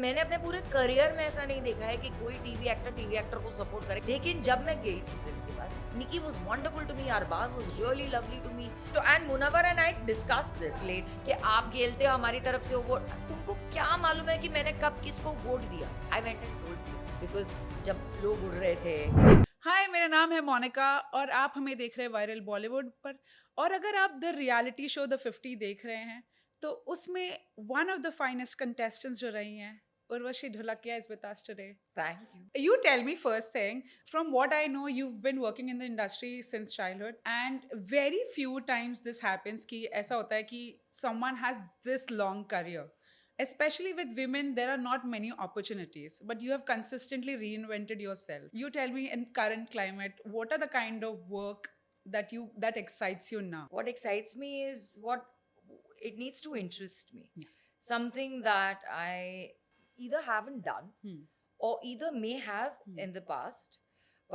मैंने अपने पूरे करियर में ऐसा नहीं देखा है कि कोई टीवी एक्टर को सपोर्ट करे। लेकिन जब मैं गई थी प्रिंस के पास, Nikki was wonderful to me, Arbaaz was really lovely to me. तो and Munawar and I discussed this late कि आप खेलते हो हमारी तरफ से वो, उनको क्या मालूम है कि मैंने कब किसको वोट दिया। I went and told because जब लोग उड़ रहे थे। हाय, मेरा नाम है मोनिका और आप हमें देख रहे हैं वायरल बॉलीवुड पर। और अगर आप द रियलिटी शो द 50 देख रहे हैं तो उसमें one of the finest contestants जो रही हैं, Urvashi Dholakia is with us today. Thank you. You tell me first thing, from what I know, you've been working in the industry since childhood, and very few times this happens कि ऐसा होता है कि someone has this long career. Especially with women, there are not many opportunities, but you have consistently reinvented yourself. You tell me, in current climate, what are the kind of work that excites you now? What excites me is what it needs to interest me. Yeah. Something that I either haven't done or either may have in the past,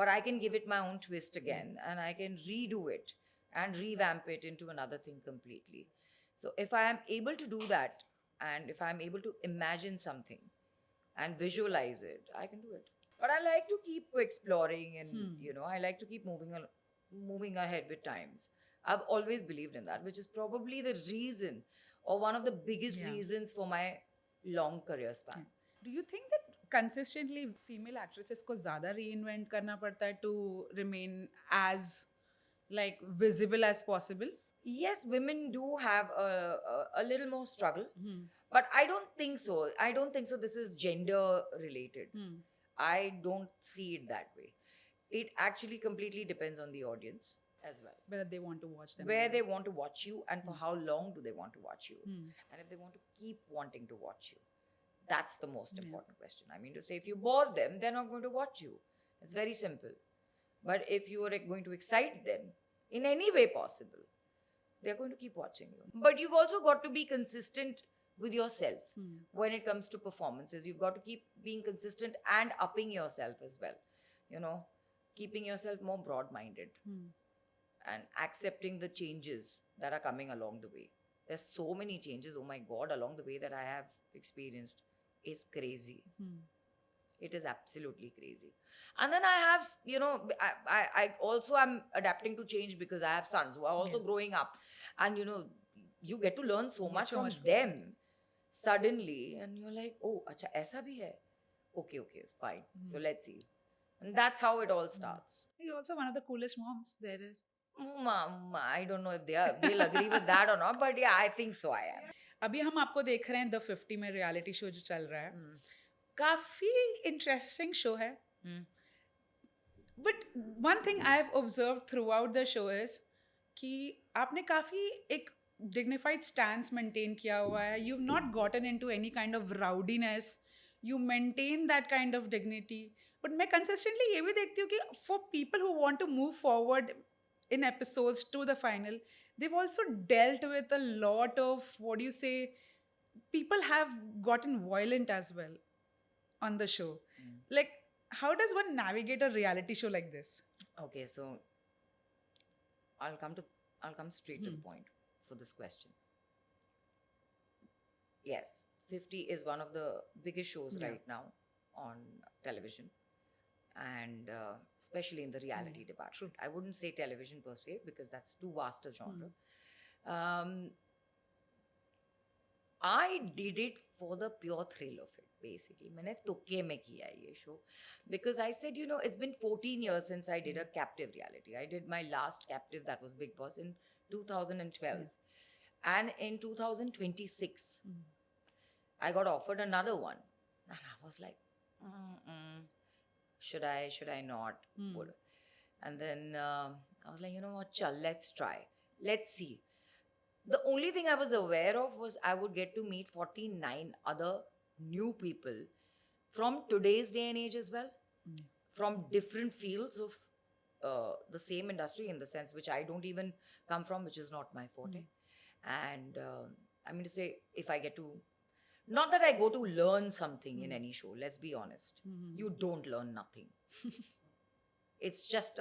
but I can give it my own twist again and I can redo it and revamp it into another thing completely. So if I am able to do that and if I'm able to imagine something and visualize it, I can do it. But I like to keep exploring and I like to keep moving ahead with times. I've always believed in that, which is probably the reason or one of the biggest reasons for my long career span. Do you think that consistently female actresses को ज़्यादा reinvent करना पड़ता है to remain as like visible as possible? Yes, women do have a little more struggle, but I don't think so. I don't think so. This is gender related. I don't see it that way. It actually completely depends on the audience as well. Whether they want to watch them. Where they want to watch you and for how long do they want to watch you. And if they want to keep wanting to watch you. That's the most important question. I mean to say, if you bore them, they're not going to watch you. It's very simple. But if you are going to excite them in any way possible, they're going to keep watching you. But you've also got to be consistent with yourself when it comes to performances. You've got to keep being consistent and upping yourself as well. You know, keeping yourself more broad-minded and accepting the changes that are coming along the way. There's so many changes, oh my God, along the way that I have experienced. Is crazy. It is absolutely crazy. And then I have, I also am adapting to change because I have sons who are also growing up. And, you get to learn so much from them suddenly. And you're like, oh, acha, aisa bhi hai. Okay, fine. So let's see. And that's how it all starts. You're also one of the coolest moms there is. I don't know if they'll agree with that or not, but yeah, I think so I am. अभी हम आपको देख रहे हैं the 50 में reality show जो चल रहा है, काफी इंटरेस्टिंग शो है. But one thing I have observe through out the show is कि आपने काफी एक डिग्निफाइड स्टैंस मेंटेन किया हुआ है. You have not gotten into any kind of rowdiness. You maintain that kind of dignity. But मैं consistently ये भी देखती हूँ कि for people who want to move forward in episodes to the final, they've also dealt with a lot of, what do you say, people have gotten violent as well on the show. Like, how does one navigate a reality show like this? Okay, so I'll come straight to the point for this question. Yes, 50 is one of the biggest shows right now on television, and especially in the reality department. I wouldn't say television per se because that's too vast a genre. I did it for the pure thrill of it, basically. मैंने तुक्के में किया ये show because I said, it's been 14 years since I did a captive reality. I did my last captive, that was Bigg Boss, in 2012. And in 2026, I got offered another one. And I was like, should I not? And then I was like, you know what, chal, let's try. Let's see. The only thing I was aware of was I would get to meet 49 other new people from today's day and age as well, from different fields of the same industry, in the sense which I don't even come from, which is not my forte. And I mean to say, if I get to, not that I go to learn something in any show, let's be honest. You don't learn nothing. It's just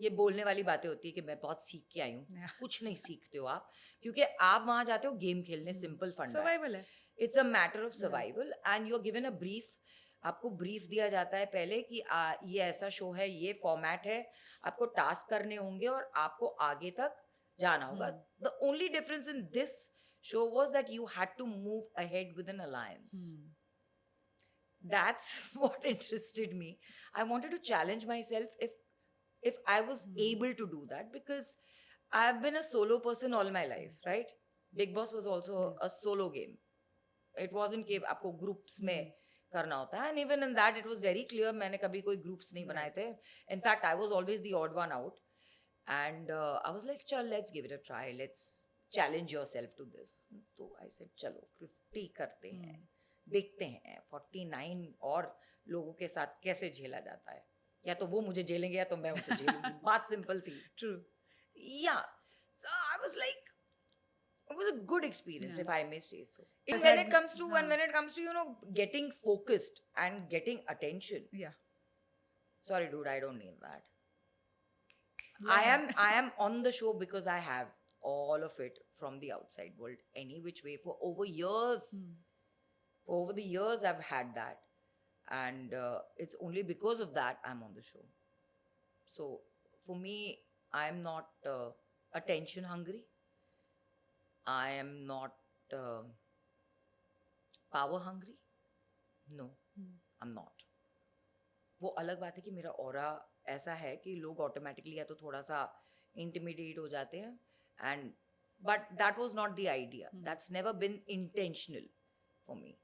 ये बोलने वाली बातें होती है कि मैं बहुत सीख के आई हूँ. कुछ नहीं सीखते हो आप, क्योंकि आप वहाँ जाते हो गेम खेलने, सिंपल फंडा. सर्वाइवल है. It's a matter of survival and you're given a brief. आपको brief दिया जाता है पहले कि ये ऐसा show है, ये format है, आपको task करने होंगे और आपको आगे तक जाना होगा. The only difference in this show was that you had to move ahead with an alliance. That's what interested me. I wanted to challenge myself if I was able to do that, because I've been a solo person all my life, right? Big Boss was also a solo game. It wasn't कि आपको groups में करना होता है, and even in that it was very clear मैंने कभी कोई groups नहीं बनाए थे. In fact, I was always the odd one out, and I was like, चल, let's give it a try, let's challenge yourself to this. तो I said, चलो 50 करते हैं, देखते हैं 49 और लोगों के साथ कैसे झेला जाता है. या तो वो मुझे झेलेंगे या तो मैं उनको झेलूंगी. बात सिंपल थी. True. Yeah. So I was like, it was a good experience, if I may say so. Yes, when I- it comes to when it comes to getting focused and getting attention. Yeah. Sorry, dude, I don't need that. I am on the show because I have all of it from the outside world, any which way, for over years. For over the years, I've had that, and it's only because of that I'm on the show. So for me, I'm not attention hungry. I am not power hungry. No, I'm not. वो अलग बात है कि मेरा aura ऐसा है कि लोग ऑटोमेटिकली या तो थोड़ा सा इंटिमिडेट हो जाते हैं, and but that was not the idea. That's never been intentional for me.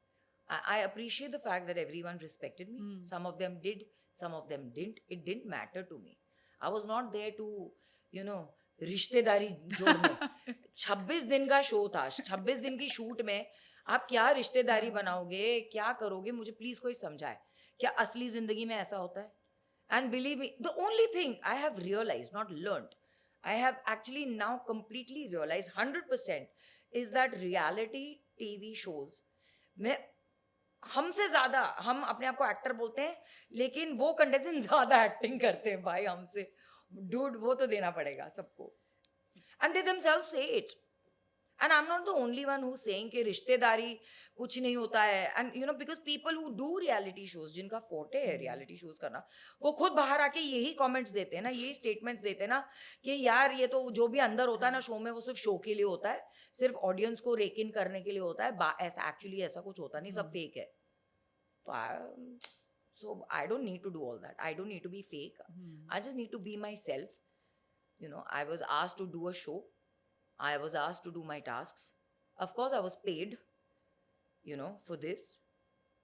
I appreciate the fact that everyone respected me. Some of them did, some of them didn't. It didn't matter to me. I was not there to, रिश्तेदारी जोड़ने. 26 दिन का show था. 26 दिन की shoot में आप क्या रिश्तेदारी बनाओगे, क्या करोगे, मुझे प्लीज कोई समझाए. क्या असली जिंदगी में ऐसा होता है? And believe me, the only thing I have realized, not learnt, I have actually now completely realized 100% is that reality TV shows में हमसे ज्यादा, हम अपने आप को एक्टर बोलते हैं लेकिन वो कंटेस्टेंट ज्यादा एक्टिंग करते हैं भाई हमसे. डूड, वो तो देना पड़ेगा सबको. And they themselves say it. And I'm not the only one who's saying कि रिश्तेदारी कुछ नहीं होता है. And because people who do reality shows, जिनका forte है reality shows करना, वो खुद बाहर आके यही comments देते हैं ना, यही statements देते हैं ना कि यार ये तो जो भी अंदर होता है ना शो में, वो सिर्फ शो के लिए होता है, सिर्फ ऑडियंस को रेक इन करने के लिए होता है. ऐसा एक्चुअली ऐसा कुछ होता नहीं, सब फेक है. So I don't need to do all that. I don't need to be fake. I just need to be myself. I was asked to do a show. I was asked to do my tasks. Of course, I was paid, for this.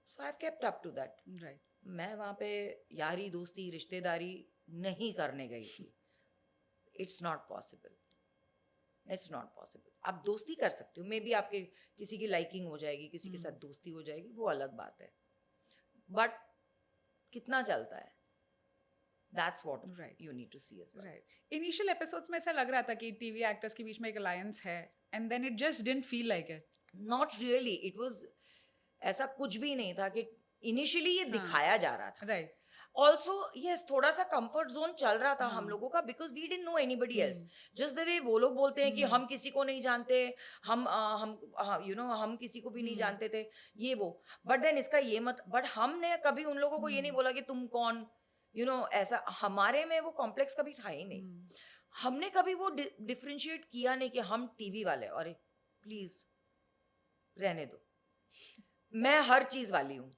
So I've kept up to that. Right. मैं वहाँ पे यारी दोस्ती रिश्तेदारी नहीं करने गई थी. It's not possible. It's not possible. आप दोस्ती कर सकते हो. मे बी आपके किसी की लाइकिंग हो जाएगी, किसी के साथ दोस्ती हो जाएगी, वो अलग बात है. बट कितना चलता है, that's what you need to see as well. Right. Initial episodes में ऐसा लग रहा था कि टीवी एक्टर्स के बीच में एक alliance है, and then it just didn't feel like it. Not really. It was ऐसा कुछ भी नहीं था कि initially ये दिखाया जा रहा था. Right. Also, yes, थोड़ा सा comfort zone चल रहा था हम लोगों का, because we didn't know anybody else. Just the way वो लोग बोलते हैं कि हम किसी को नहीं जानते, हम किसी को भी नहीं जानते थे, ये वो. But then इसका ये मत, but हमने कभी उन लोगों को ये नहीं बोला कि तुम कौन, ऐसा हमारे में वो कॉम्प्लेक्स कभी था ही नहीं. हमने कभी वो डिफरेंशिएट किया नहीं कि हम टीवी वाले. अरे प्लीज रहने दो, मैं हर चीज वाली हूँ.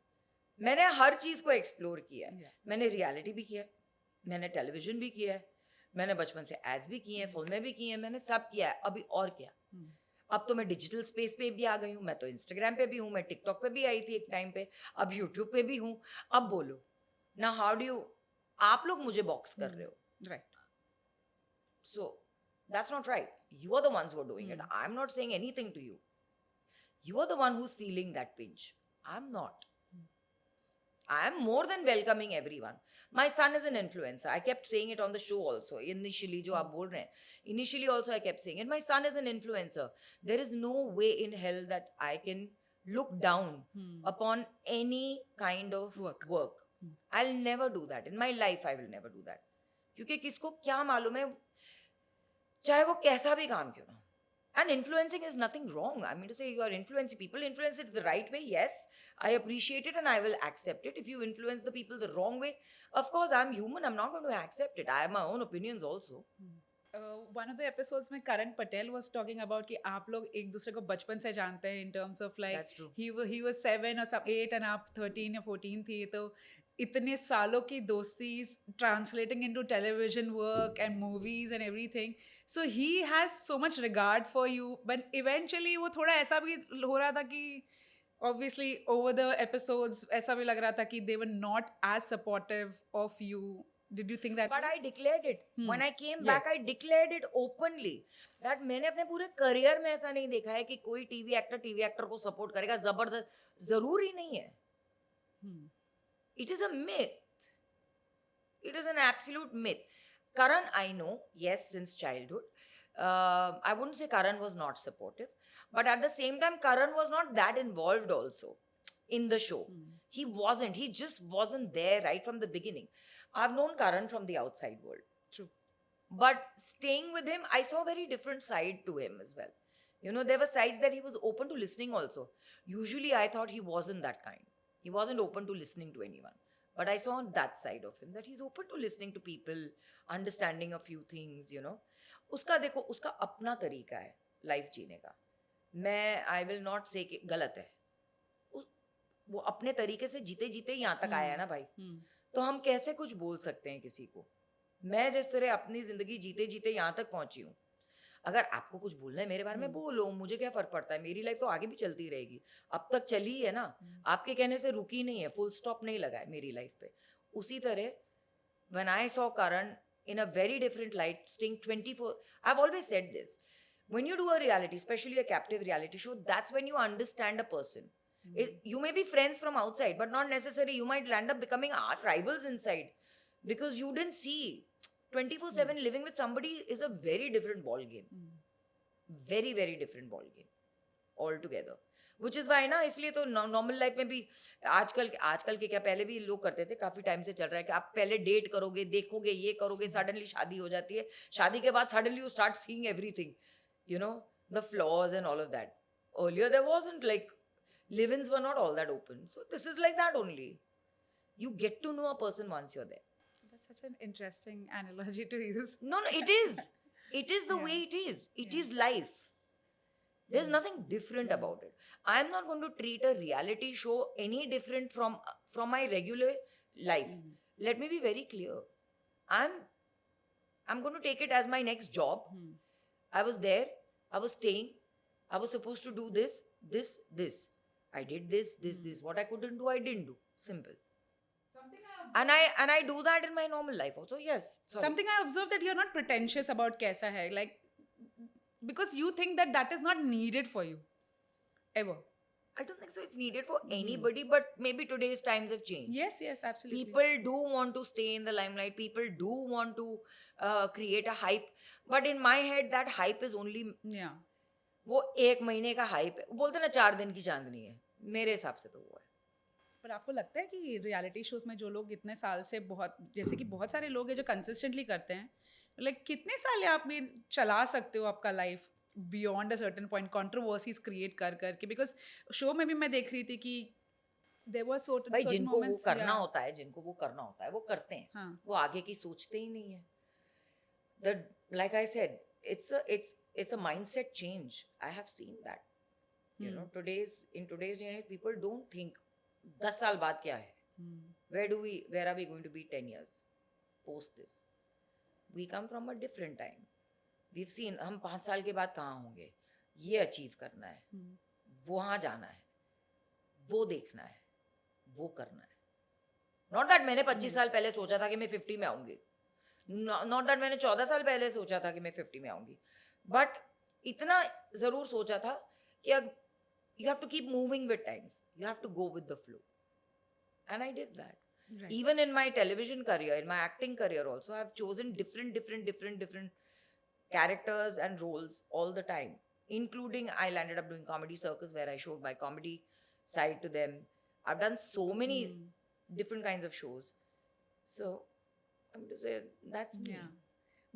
मैंने हर चीज को एक्सप्लोर किया है. मैंने रियलिटी भी किया है, मैंने टेलीविजन भी किया है, मैंने बचपन से एड्स भी किए हैं, फिल्में भी की हैं, मैंने सब किया है. अभी और क्या. अब तो मैं डिजिटल स्पेस पे भी आ गई हूँ. मैं तो इंस्टाग्राम पे भी हूँ, मैं टिकटॉक पे भी आई थी एक टाइम पे, अब यूट्यूब पे भी हूँ. अब बोलो ना, हाउ डू यू, आप लोग मुझे बॉक्स कर रहे हो. Right. So that's not right. You are the ones who are doing it. I'm not saying anything to you. You are the one who's feeling that pinch. I'm not. I am more than welcoming everyone. My son is an influencer. I kept saying it on the show also. Initially, जो आप बोल रहे हैं, initially also I kept saying it. My son is an influencer. There is no way in hell that I can look down upon any kind of work. I'll never do that. In my life, I will never do that. क्योंकि किसको क्या मालूम है, चाहे वो कैसा भी काम क्यों ना. And influencing is nothing wrong. I mean to say, you are influencing people, influence it the right way. Yes, I appreciate it and I will accept it. If you influence the people the wrong way, of course, I'm human. I'm not going to accept it. I have my own opinions also. One of the episodes में Karan Patel was talking about कि आप लोग एक दूसरे को बचपन से जानते हैं in terms of like That's true. he was 7 or some 8 and आप 13 या 14 थी, तो इतने सालों की दोस्ती translating into television work and movies and everything, so he has so much regard for you, but eventually वो थोड़ा ऐसा भी हो रहा था कि obviously over the episodes ऐसा भी लग रहा था कि they were not as supportive of you. Did you think that But way? I declared it. When I came back, Yes. I declared it openly. That मैंने अपने पूरे करियर में ऐसा नहीं देखा है कि कोई टीवी एक्टर को सपोर्ट करेगा. जबरदस्त जरूरी नहीं है. It is a myth. It is an absolute myth. Karan, I know, yes, since childhood. I wouldn't say Karan was not supportive, but at the same time, Karan was not that involved also in the show. He wasn't. He just wasn't there right from the beginning. I've known Karan from the outside world. True. But staying with him, I saw a very different side to him as well. You know, there were sides that he was open to listening also. Usually, I thought he wasn't that kind. He wasn't open to listening to anyone. But I saw that side of him, that he's open to listening to people, understanding a few things, you know. उसका देखो, उसका अपना तरीका है life जीने का. मैं I will not से कि गलत है. वो अपने तरीके से जीते जीते यहाँ तक आया है ना भाई. तो हम कैसे कुछ बोल सकते हैं किसी को. मैं जिस तरह अपनी जिंदगी जीते जीते यहाँ तक पहुंची हूँ, अगर आपको कुछ बोलना है मेरे बारे में बोलो, मुझे क्या फर्क पड़ता है. मेरी लाइफ तो आगे भी चलती रहेगी. अब तक चली है ना, आपके कहने से रुकी नहीं है, फुल स्टॉप नहीं लगा है मेरी लाइफ पे. उसी तरह when I saw Karan in a very different light, staying 24, I've always said this, when you do a reality, especially a captive reality show, that's when you understand a person. You may be friends from outside, but not necessarily. You might end up becoming arch rivals inside because you didn't see. 24/7 living with somebody is a very different ball game. Very, very different ball game altogether. Which is why ना, इसलिए तो normal life में भी आजकल के क्या, पहले भी लोग करते थे, काफी टाइम से चल रहा है कि आप पहले डेट करोगे, देखोगे, ये करोगे, सडनली शादी हो जाती है. शादी के बाद suddenly you start seeing everything, you know, the flaws and all of that. Earlier there wasn't, like, live-ins were not all that open. So this is like that only. You get to know a person once you're there. That's such an interesting analogy to use. No, it is. It is the way it is. It is life. There's nothing different about it. I'm not going to treat a reality show any different from my regular life. Let me be very clear. I'm going to take it as my next job. I was there. I was staying. I was supposed to do this. I did this. What I couldn't do, I didn't do. Simple. And I do that in my normal life also. Yes. Sorry. Something I observed that you're not pretentious about kaisa hai, like, because you think that is not needed for you ever. I don't think so. It's needed for anybody, but maybe today's times have changed. Yes, absolutely. People do want to stay in the limelight. People do want to create a hype. But in my head, that hype is only वो 1 महीने का hype है. बोलते ना 4 दिन की चांदनी है. मेरे हिसाब से तो वो है. पर आपको लगता है कि रियलिटी शोज में जो लोग इतने साल से बहुत, जैसे कि बहुत सारे लोग हैं जो कंसिस्टेंटली करते हैं, लाइक कितने साल आप में चला सकते हो आपका life beyond a certain point, controversies create कर करके? बिकॉज शो में भी मैं देख रही थी कि देयर वर सर्टेन भाई जिनको वो करना होता है, वो करते हैं. हाँ. वो आगे की सोचते ही नहीं है. That, like I said, it's a mindset change. I have seen that. You know, in today's day and age, people don't think 10 साल बाद क्या है. Where are we going to be 10 years post this? We come from a different time. We've seen हम 5 साल के बाद कहाँ होंगे, ये अचीव करना है, वहाँ जाना है, वो देखना है, वो करना है. Not that मैंने 25 साल पहले सोचा था कि मैं 50 में आऊंगी. Not that मैंने 14 साल पहले सोचा था कि मैं 50 में आऊंगी. But इतना जरूर सोचा था कि you have to keep moving with times. You have to go with the flow. And I did that. Right. Even in my television career, in my acting career also, I've chosen different characters and roles all the time. Including, I landed up doing Comedy Circus, where I showed my comedy side to them. I've done so many different kinds of shows. So, I'm going to say, that's me. Yeah.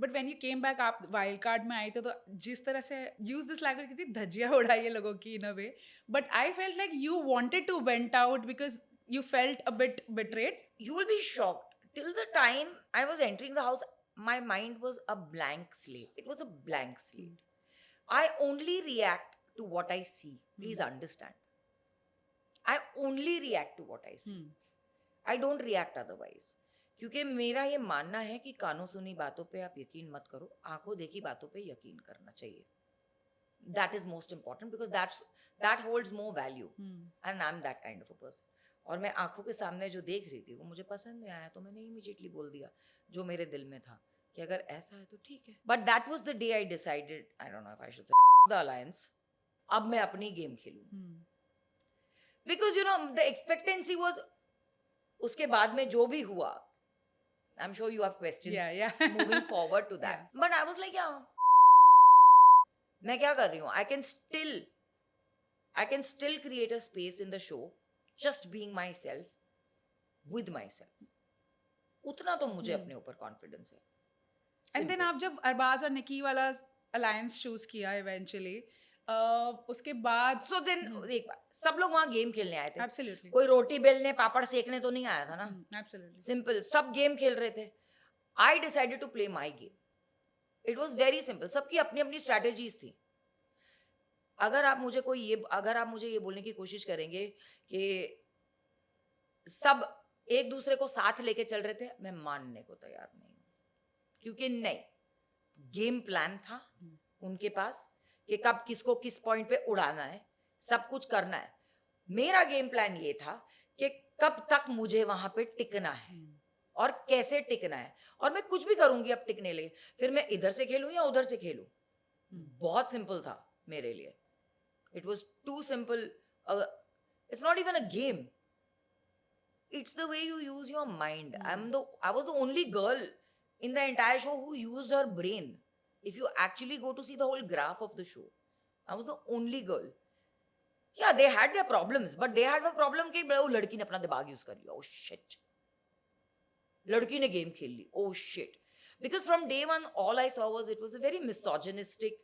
But when you came back आप wild card में आए थे तो जिस तरह से use this language कितनी धज्जियां उड़ाई है लोगों की in a way, but I felt like you wanted to vent out because you felt a bit betrayed. You will be shocked. Till the time I was entering the house, my mind was a blank slate. It was a blank slate. I only react to what I see. Please understand. I only react to what I see. I don't react otherwise. क्योंकि मेरा ये मानना है कि कानों सुनी बातों पे आप यकीन मत करो, आंखों देखी बातों पे यकीन करना चाहिए. That is most important because that holds more value. And I'm that kind of a person. और मैं आंखों के सामने जो देख रही थी वो मुझे पसंद नहीं आया तो मैंने इमीडिएटली बोल दिया जो मेरे दिल में था कि अगर ऐसा है तो ठीक है. But that was the day I decided, I don't know if I should say the alliance, अब मैं अपनी गेम खेलूं. Because you know the expectancy was, उसके बाद में जो भी हुआ, I am sure you have questions moving forward to that, but I was like मैं क्या कर रही हूँ? I can still create a space in the show just being myself with myself. उतना तो मुझे अपने ऊपर कॉन्फिडेंस है. एंड देन आप जब अरबाज और निकी वाला अलायंस चूज किया इवेंचुअली, उसके बाद सो देन एक बार सब लोग वहां गेम खेलने आए थे. एब्सोल्युटली कोई रोटी बेलने पापड़ सेकने तो नहीं आया था ना. एब्सोल्युटली सिंपल, सब गेम खेल रहे थे. I decided to play my game. It was very simple. सबकी अपनी अपनी स्ट्रैटेजीज थी. अगर आप मुझे ये बोलने की कोशिश करेंगे कि सब एक दूसरे को साथ लेके चल रहे थे, मैं मानने को तैयार नहीं हूं. क्योंकि नहीं, गेम प्लान था उनके पास कि कब किसको किस पॉइंट पे उड़ाना है, सब कुछ करना है. मेरा गेम प्लान ये था कि कब तक मुझे वहां पे टिकना है और कैसे टिकना है, और मैं कुछ भी करूंगी अब टिकने लिए. फिर मैं इधर से खेलूं या उधर से खेलूं. बहुत सिंपल था मेरे लिए. It was too simple. It's not even a game. It's the way you use your mind. I was the only girl in the entire show who used her brain. If you actually go to see the whole graph of the show, I was the only girl. Yeah, they had their problems, but they had a problem कि वो लड़की ने अपना दिमाग use कर लिया. Oh shit. लड़की ने गेम खेल ली. Oh shit. Because from day one, all I saw was it was a very misogynistic,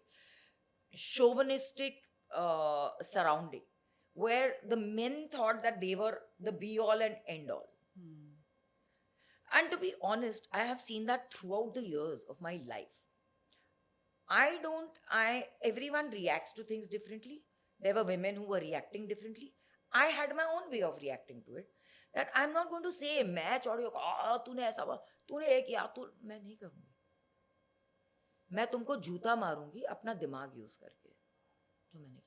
chauvinistic surrounding where the men thought that they were the be all and end all. And to be honest, I have seen that throughout the years of my life. Everyone reacts to things differently. There were women who were reacting differently. I had my own way of reacting to it. That I'm not going to say मैं चौड़ी होकर तूने ऐसा बोला, तूने ये किया, तू, मैं नहीं करूंगी. मैं तुमको जूता मारूंगी अपना दिमाग यूज करके, जो मैंने किया.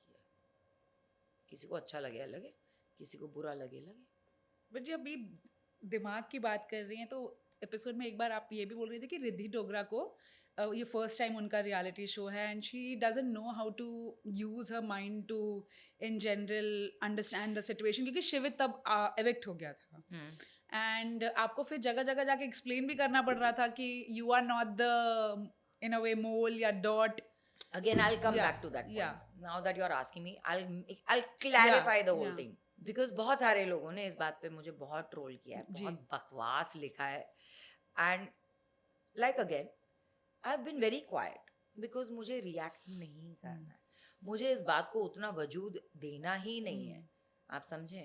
किसी को अच्छा लगे लगे, किसी को बुरा लगे. बट जब अभी दिमाग की बात कर रही हैं तो एपिसोड में एक बार आप ये भी बोल रही थी कि रिद्धि डोगरा को ये फर्स्ट टाइम उनका रियलिटी शो है and she doesn't know how to use her mind to in general understand the situation, क्योंकि शिवित तब एविक्ट हो गया था. एंड आपको फिर जगह जगह जाके एक्सप्लेन भी करना पड़ रहा था कि you are not the in a way mole या dot. Again, I'll come back to that point. Now that you're asking me, I'll clarify the whole thing. Because बहुत सारे लोगों ने इस बात पे मुझे बहुत ट्रोल किया है, बहुत बकवास लिखा है. And like again, I've been very quiet because मुझे react नहीं करना है. मुझे इस बात को उतना वजूद देना ही नहीं है. आप समझे?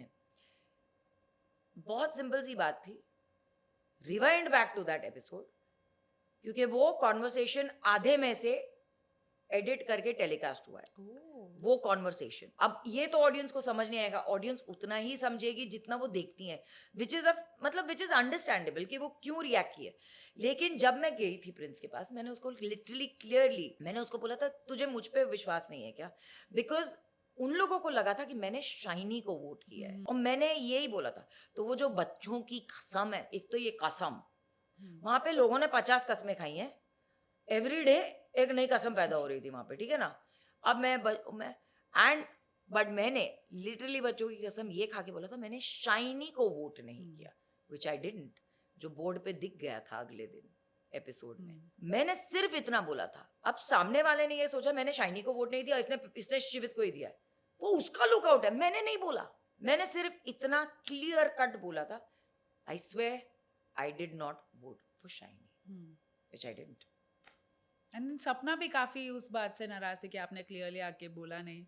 बहुत सिंपल सी बात थी. Rewind back to that episode. क्योंकि वो कॉन्वर्सेशन आधे में से एडिट करके टेलीकास्ट हुआ है. वो कॉन्वर्सेशन अब ये तो ऑडियंस को समझ नहीं आएगा. ऑडियंस उतना ही समझेगी जितना वो देखती है, विच इज अंडरस्टैंडेबल कि वो क्यों रिएक्ट किए. लेकिन जब मैं गई थी प्रिंस के पास, मैंने उसको लिटरली क्लियरली मैंने उसको बोला था तुझे मुझ पे विश्वास नहीं है क्या? बिकॉज उन लोगों को लगा था कि मैंने शाइनी को वोट किया है, और मैंने यही बोला था. तो वो जो बच्चों की कसम है, एक तो ये कसम, वहां पे लोगों ने 50 कसमें खाई हैं. एवरी डे एक नई कसम पैदा हो रही थी वहां पे, ठीक है ना. अब बट मैंने लिटरली बच्चों की कसम ये खा के बोला था मैंने शाइनी को वोट नहीं किया, विच आई डिडंट, जो बोर्ड पे दिख गया था अगले दिन एपिसोड में. मैंने सिर्फ इतना बोला था. अब सामने वाले ने ये सोचा मैंने शाइनी को वोट नहीं दिया, इसने शिवित को ही दिया है, वो उसका लुकआउट है. मैंने नहीं बोला, मैंने सिर्फ इतना क्लियर कट बोला था, I swear I did not vote for shiny, which I didn't. And सपना भी काफी उस बात से नाराज थी कि आपने क्लियरली आके बोला नहीं.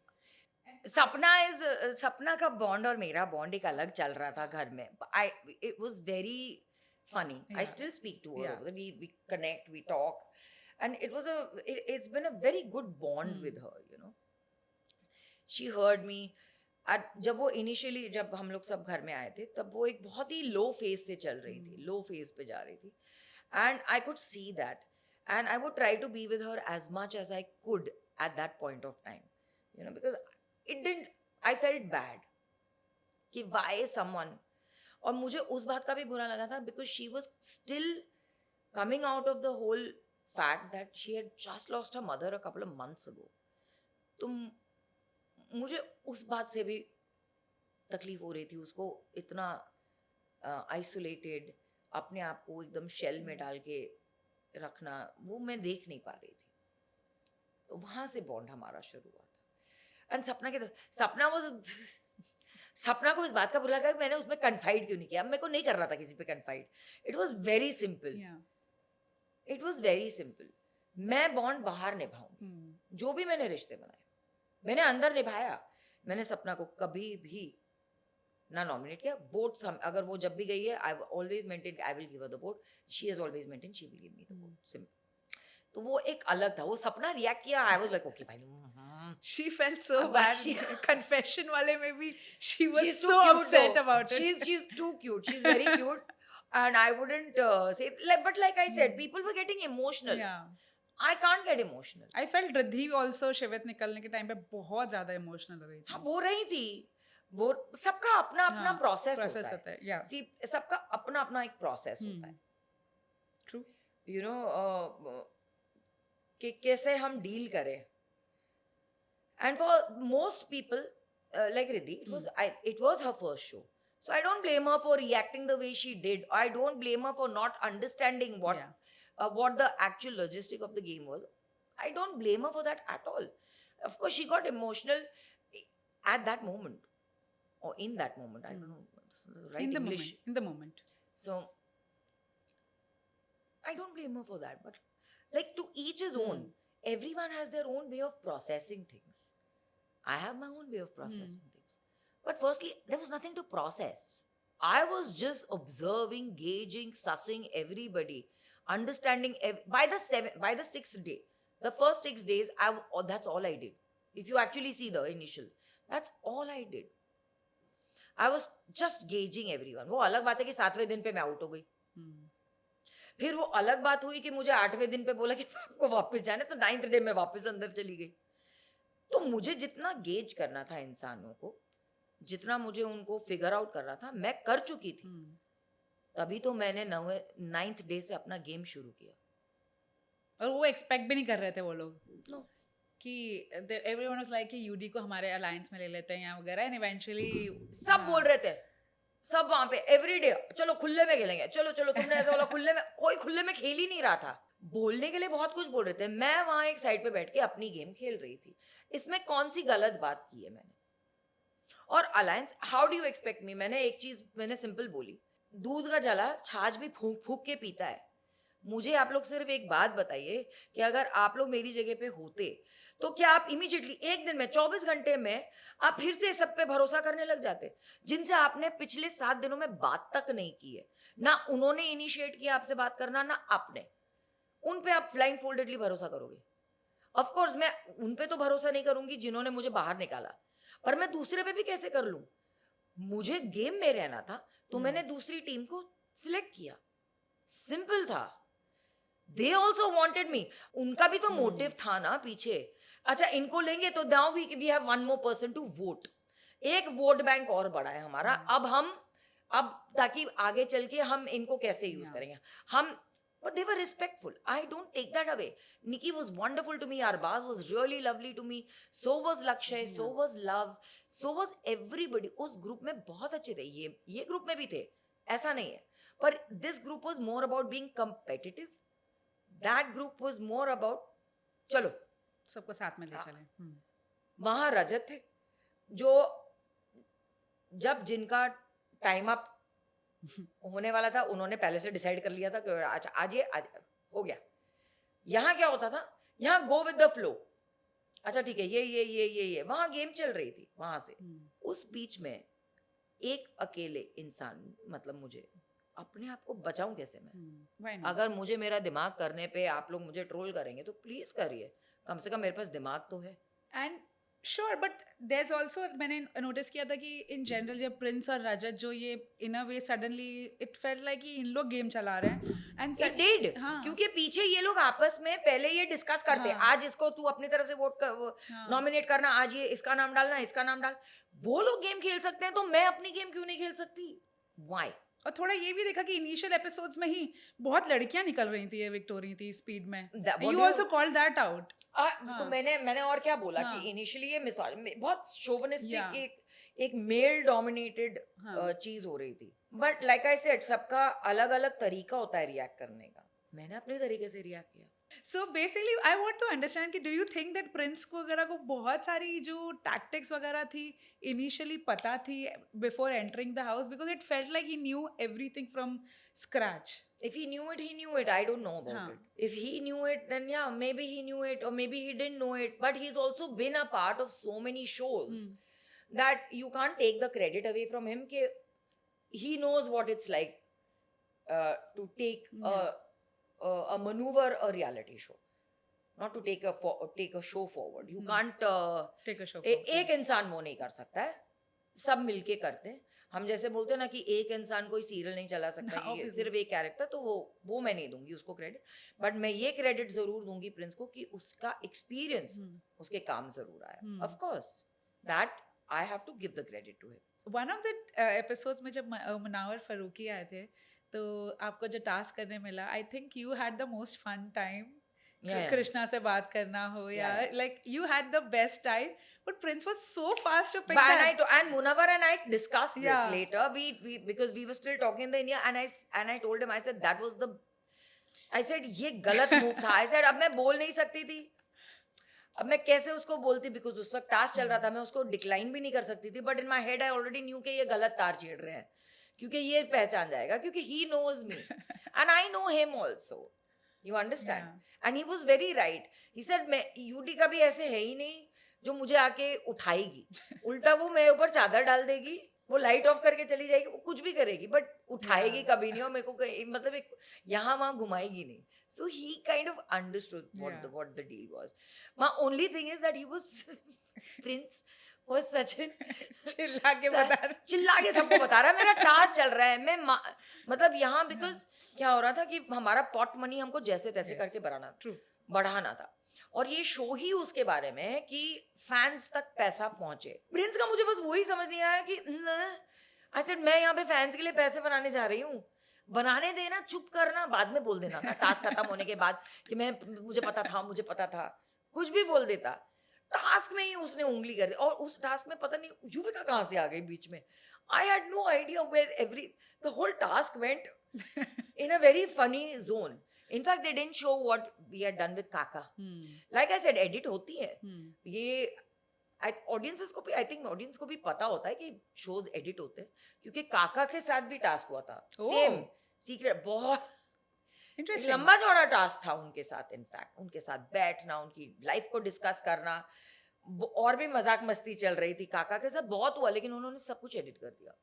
सपना का बॉन्ड और मेरा बॉन्ड एक अलग चल रहा था घर में. I it was very funny. I Yeah. still speak to her Yeah. over there. We connect, we talk, and it's been a very good bond with her. You know, she heard me. जब वो initially जब हम लोग सब घर में आए थे तब वो एक बहुत ही लो फेज से चल रही थी, लो फेज पे जा रही थी, and I could see that, and I would try to be with her as much as I could at that point of time, you know, because it didn't, I felt bad कि why someone, और मुझे उस बात का भी बुरा लगा था because she was still coming out of the whole fact that she had just lost her mother a couple of months ago. तो मुझे उस बात से भी तकलीफ हो रही थी, उसको इतना आइसोलेटेड, अपने आप को एकदम शेल में डाल के रखना, वो मैं देख नहीं पा रही थी. तो वहां से बॉन्ड हमारा शुरू हुआ था. एंड सपना के सपना को इस बात का बुरा लगा कि मैंने उसमें कन्फाइड क्यों नहीं किया. मेरे को नहीं कर रहा था किसी पे confide. It was very simple, it was very simple. मैं बॉन्ड बाहर निभाऊं, जो भी मैंने रिश्ते बनाए मैंने अंदर निभाया. मैंने सपना को कभी भी ना नॉमिनेट किया. वोट्स अगर वो जब भी गई है, I always maintain I will give her the vote. She has always maintain she will give me the vote. Simple. तो वो एक अलग था. वो सपना रिएक्ट किया, आई वाज लाइक ओके भाई. She felt so bad. Confession वाले में भी she was she's so upset about it. She's too cute. She's very cute. And I wouldn't say but like I said, people were getting emotional. Yeah. I can't get emotional. I felt Riddhi also शिवित निकलने के time पे बहुत ज्यादा emotional हो रही थी. हाँ, वो रही थी. वो सबका अपना अपना प्रोसेस होता है. Yeah. See, सबका अपना अपना एक प्रोसेस होता है. True. You know, कि कैसे हम डील करें. And for most people, like Riddhi, it was her first show. So I don't blame her for reacting the way she did. I don't blame her for not understanding what the actual logistic of the game was. I don't blame her for that at all. Of course, she got emotional at that moment. Or in that moment. I don't know. Right in the English. moment. In the moment. So, I don't blame her for that. But like to each his own. Everyone has their own way of processing things. I have my own way of processing things. But firstly, there was nothing to process. I was just observing, gauging, sussing everybody, understanding. By the 6th day, the first 6 days, that's all I did. If you actually see the initial, that's all I did. I was just gauging everyone. वो अलग बात है कि 7वें दिन पे मैं out हो गई. फिर वो अलग बात हुई कि मुझे 8वें दिन पे बोला कि आपको वापस जाना, तो 9th डे में वापस अंदर चली गई. तो मुझे जितना गेज करना था इंसानों को, जितना मुझे उनको फिगर आउट करना था, मैं कर चुकी थी. तभी तो मैंने 9th डे से अपना गेम शुरू किया. और वो एक्सपेक्ट भी नहीं कर रहे थे वो लोग. No. कि एवरीवन वाज लाइक कि यूडी को हमारे अलायंस में ले लेते हैं या वगैरह. एंड इवेंचुअली सब बोल रहे थे, सब वहां पे एवरी डे, चलो खुले में खेलेंगे, चलो चलो, तुमने ऐसा बोला खुले में. कोई खुले में खेल ही नहीं रहा था. बोलने के लिए बहुत कुछ बोल रहे थे. मैं वहां एक साइड पे बैठ के अपनी गेम खेल रही थी. इसमें कौन सी गलत बात की है मैंने? और alliance, how do you expect me? मैंने एक चीज मैंने सिंपल बोली, दूध का जला छाछ भी फूंक फूंक के पीता है. मुझे आप लोग सिर्फ एक बात बताइए कि अगर आप लोग मेरी जगह पे होते तो क्या आप इमीडिएटली एक दिन में 24 घंटे में आप फिर से सब पे भरोसा करने लग जाते, जिनसे आपने पिछले 7 दिनों में बात तक नहीं की है? ना उन्होंने इनिशिएट किया आपसे बात करना, ना आपने. उन पे आप ब्लाइंड फोल्डेडली भरोसा करोगे? ऑफ कोर्स मैं उन पे तो भरोसा नहीं करूंगी जिन्होंने मुझे बाहर निकाला, पर मैं दूसरे पे भी कैसे कर लूं? मुझे गेम में रहना था तो मैंने दूसरी टीम को सिलेक्ट किया. सिंपल था. They also wanted me. उनका भी तो मोटिव था ना पीछे. अच्छा, इनको लेंगे तो now we have one more person to vote. एक वोट बैंक और बढ़ा है हमारा. अब ताकि आगे चल के हम इनको कैसे यूज करेंगे हम. But they were respectful. I don't take that away. Nikki was wonderful to me. Arbaz was really lovely to me. So was Lakshay. So was Love. So was everybody. उस ग्रुप में बहुत अच्छे थे. ये group में भी थे, ऐसा नहीं है. पर this group was more about being competitive. That group was more about चलो सबको साथ में ले चले. वहां रजत थे जो जब जिनका टाइम अप होने वाला था, उन्होंने पहले से डिसाइड कर लिया था कि अच्छा आज हो गया. यहाँ क्या होता था, यहाँ गो विद द फ्लो, अच्छा ठीक है, ये वहां गेम चल रही थी वहां से। उस बीच में एक अकेले इंसान, मतलब मुझे अपने आप को बचाऊं कैसे मैं? Why not? अगर मुझे मेरा दिमाग करने पे आप लोग मुझे ट्रोल करेंगे तो प्लीज करिए, कम से कम मेरे पास दिमाग तो है। And sure, but there also, मैंने नोटिस किया था कि इन जनरल जब प्रिंस और रजत जो ये इन a way suddenly it felt like कि इन लोग गेम चला रहे हैं एंड इट डिड, हाँ क्योंकि पीछे ये लोग आपस में पहले ये डिस्कस करते, हाँ आज इसको तू अपनी तरफ से वोट कर, हाँ नॉमिनेट करना, आज ये इसका नाम डालना, इसका नाम डाल। वो लोग गेम खेल सकते हैं तो मैं अपनी गेम क्यों नहीं खेल सकती? वाई? और थोड़ा ये भी देखा कि इनिशियल एपिसोड्स में ही बहुत लड़कियां निकल रही थी, ये विक्टोरी थी स्पीड में, what you do you- also called that out. तो हाँ। मैंने और क्या बोला हाँ। कि इनिशियली ये बहुत शोविनिस्टिक Yeah. एक मेल डोमिनेटेड हाँ। चीज हो रही थी। बट लाइक आई सेड, सबका अलग अलग तरीका होता है रिएक्ट करने का, मैंने अपने तरीके से रिएक्ट किया। So basically I want to understand कि do you think that Prince को वगैरह को बहुत सारी जो टैक्टिक्स वगैरह थी इनिशियली पता थी before entering the house, because it felt like he new everything from scratch. If he knew it, he knew it. I don't know about Huh. it. If he knew it, then yeah, maybe he knew it, or maybe he didn't know it. But he's also been a part of so many shows that you can't take the credit away from him. Ke he knows what it's like to take a maneuver a reality show, not to take a show forward. You can't take a show. एक इंसान वो नहीं कर सकता है, सब मिलके करते हैं। हम जैसे बोलते हैं ना कि एक इंसान कोई सीरियल नहीं चला सकता, हाँ, ये obviously. सिर्फ एक कैरेक्टर, तो वो मैं नहीं दूंगी उसको क्रेडिट। बट मैं ये क्रेडिट जरूर दूंगी प्रिंस को कि उसका एक्सपीरियंस उसके काम जरूर आया। Of course that I have to give the credit to him. One of the episodes में जब मुनावर फारूकी आए थे तो आपको जो टास्क करने मिला, I think you had the most fun time. Krishna से बात करना हो या like you had the best time, but Prince was so fast to pick that. And Munawar and I discussed this Yeah. later. We because we were still talking in the India, and I told him, I said that was the, I said ये गलत move था। I said अब मैं बोल नहीं सकती थी, अब मैं कैसे उसको बोलती, बिकॉज उस वक्त टास्क चल रहा था, मैं उसको डिक्लाइन भी नहीं कर सकती थी। But in my head I already knew कि ये गलत तार छेड़ रहे हैं, क्योंकि ये पहचान जाएगा, क्योंकि he knows me and I know him also, you understand. And he was very right. He said मैं यूडी का भी ऐसे है ही नहीं जो मुझे आके उठाएगी, उल्टा वो मेरे ऊपर चादर डाल देगी, वो लाइट ऑफ करके चली जाएगी, वो कुछ भी करेगी बट उठाएगी कभी नहीं, और मेरे को मतलब एक यहाँ वहां घुमाएगी नहीं। So he kind of understood what the deal was. My only thing is that he was Prince was such a चिल्ला के सबको बता रहा है मेरा टास्क चल रहा है। मैं मतलब यहाँ बिकॉज क्या हो रहा था कि हमारा पॉट मनी हमको जैसे तैसे करके बढ़ाना था, और ये शो ही उसके बारे में है कि फैंस तक पैसा पहुंचे। प्रिंस का मुझे बस वही समझ नहीं आया कि आई सेड मैं यहाँ पे फैंस के लिए पैसे बनाने जा रही हूँ, बनाने देना, चुप करना, बाद में बोल देना था टास्क खत्म होने के बाद कि मुझे पता था, कुछ भी बोल देता। टास्क में ही उसने उंगली कर दी, और उस टास्क में पता नहीं युविका कहाँ से आ गई बीच में। I had no idea where the whole task went in a very funny zone. In fact, they didn't show what we had done with Kaka. Like I said, edit होती है। ये ऑडियंसेस को भी, आई थिंक ऑडियंस को भी पता होता है कि शोज एडिट होते हैं, क्योंकि काका के साथ भी टास्क हुआ था सेम सीक्रेट, बहुत लंबा चौड़ा टास्क था उनके साथ। इनफैक्ट उनके साथ बैठना, उनकी लाइफ को डिस्कस करना, और भी मजाक मस्ती चल रही थी काका के साथ, बहुत हुआ, लेकिन उन्होंने सब कुछ एडिट कर दिया,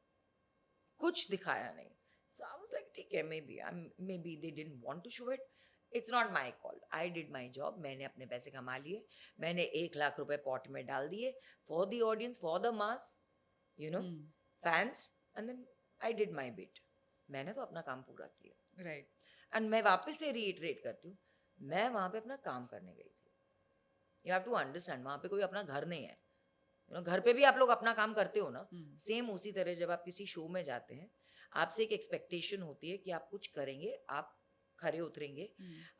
कुछ दिखाया नहीं। So I was like, ठीक है, maybe they didn't want to show it. It's not my call. I did my job. मैंने अपने पैसे कमा लिए, मैंने 1 लाख रुपए पॉट में डाल दिए for the audience, for the mass, you know, fans, and then I did my bit. मैंने तो अपना काम पूरा किया, right? And मैं वापस से reiterate करती हूँ, मैं वहाँ पे अपना काम करने गई थी। You have to understand, वहाँ पे कोई अपना घर नहीं है। You know, घर पे भी आप लोग अपना काम करते हो ना, सेम उसी तरह जब आप किसी शो में जाते हैं, आपसे एक एक्सपेक्टेशन होती है कि आप कुछ करेंगे, आप खरे उतरेंगे,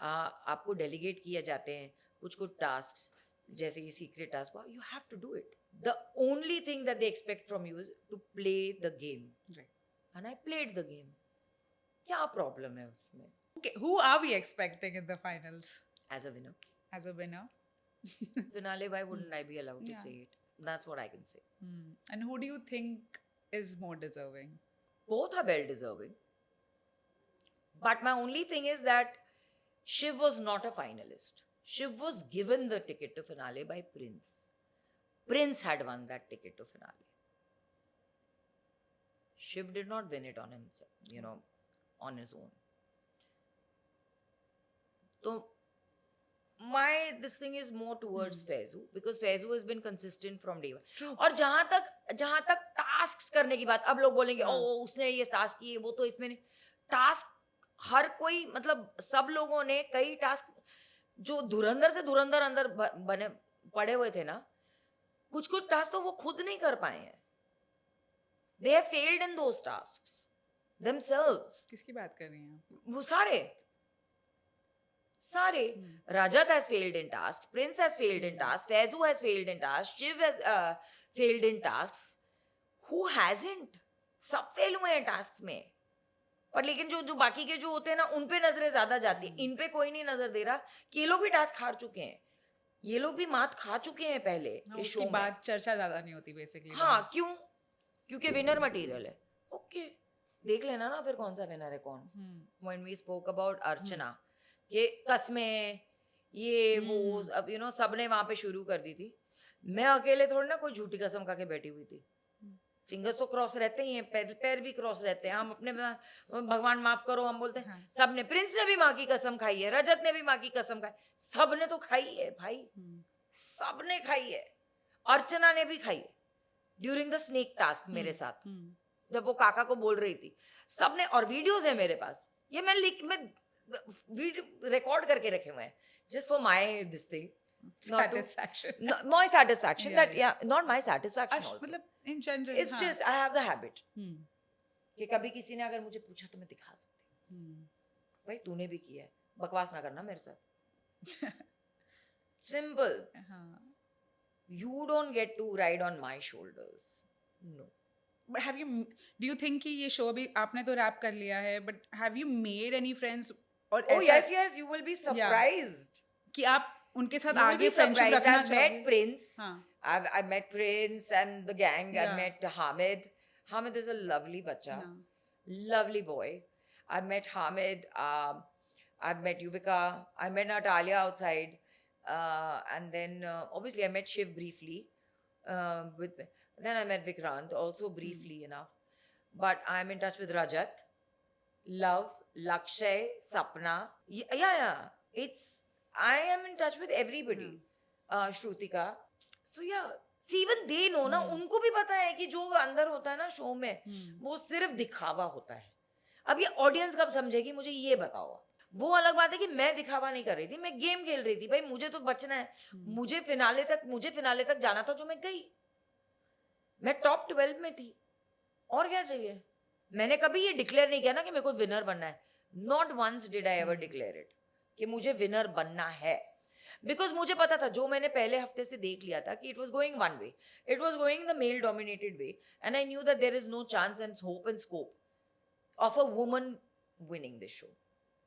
आपको डेलीगेट किया जाते हैं कुछ टास्क, जैसे ये सीक्रेट टास्क हुआ, you have to do it. The only thing that they expect from you is to play the game, and I played the game. क्या प्रॉब्लम है उसमें? Okay, who are we expecting in the finals? As a winner. As a winner. Finale, why wouldn't I be allowed to say it? That's what I can say. And who do you think is more deserving? Both are well deserving, but my only thing is that Shiv was not a finalist. Shiv was given the ticket to finale by Prince. Prince had won that ticket to finale. Shiv did not win it on himself, on his own. So this thing is more towards Faizu, because Faizu has been consistent from day one. True. और जहाँ तक task करने की बात, अब लोग बोलेंगे ओ उसने ये टास्क किए, वो तो इसमें नहीं. टास्क हर कोई, मतलब सब लोगों ने कई टास्क जो धुरंधर से धुरंधर अंदर बने पड़े हुए थे ना, कुछ टास्क तो वो खुद नहीं कर पाए हैं. They have failed in those tasks themselves. किसकी बात कर रही हैं आप? वो सारे. Rajat has failed in tasks, Prince has failed in tasks, Faizu has failed in tasks, Shiv has failed in tasks. Who hasn't? सब फेल हुए हैं टास्क में. पर लेकिन जो बाकी के जो होते हैं ना, उन पे नजरें ज्यादा जाती है. इन पे कोई नहीं नजर दे रहा कि ये लोग भी टास्क हार चुके हैं, ये लोग भी मात खा चुके हैं पहले इस शो में. बात चर्चा ज्यादा नहीं होती बेसिकली. हाँ, क्यों? क्योंकि विनर मटेरियल है. ओके, देख लेना ना फिर कौन सा विनर है कौन. When we spoke about अर्चना, ये कस्में, ये वो, अब सबने वहां पे शुरू कर दी थी. मैं अकेले थोड़ी ना कोई झूठी कसम खा के बैठी हुई थी. फिंगर्स तो क्रॉस रहते ही हैं, पैर भी क्रॉस रहते हैं. हम अपने भगवान माफ करो हम बोलते हैं. सबने, प्रिंस ने भी माँ की कसम खाई है, रजत ने भी माँ की कसम खाई, सबने तो खाई है भाई, सबने खाई है. अर्चना ने भी खाई है ड्यूरिंग द स्नेक टास्क मेरे साथ, जब वो काका को बोल रही थी. सबने, और वीडियोस है मेरे पास, ये मैं वीडियो रिकॉर्ड करके रखे हुए हैं, just for my this thing, my satisfaction, not my satisfaction also. मतलब in general, it's just I have the habit कि कभी किसी ने अगर मुझे पूछा तो मैं दिखा सकती हूँ. भाई तूने भी किया है, बकवास ना करना मेरे साथ. Simple. You don't get to ride on my shoulders. No. But do you think कि ये शो भी आपने तो रैप कर लिया है, but have you made any friends? और oh yes, you will be surprised. कि आप उनके साथ आगे फ्रेंडशिप रखना चाहोगे. I've met Prince. I've met Prince and the gang. I've met Hamid. Hamid is a lovely bacha, lovely boy. I've met Hamid. I've met Yuvika. I met Natalia outside, and then obviously I met Shiv briefly. Then I met Vikrant also briefly enough. But I'm in touch with Rajat, Love, Lakshay, Sapna. Yeah. I am in touch with everybody. Shrutika. So yeah, see, even they know ना, उनको भी पता है कि जो अंदर होता है ना शो में, वो सिर्फ दिखावा होता है. अब ये ऑडियंस कब समझेगी, मुझे ये बताओ. वो अलग बात है कि मैं दिखावा नहीं कर रही थी, मैं गेम खेल रही थी. भाई मुझे तो बचना है, मुझे फिनाले तक जाना था, जो मैं गई. मैं टॉप 12 में थी, और क्या चाहिए. मैंने कभी ये डिक्लेयर नहीं किया ना कि मेरे को विनर बनना है. Not once did I ever declare it कि मुझे विनर बनना है, बिकॉज मुझे पता था, जो मैंने पहले हफ्ते से देख लिया था कि it was going one way, it was going the male dominated way, and I knew that there is no chance and hope and scope of a woman winning this show.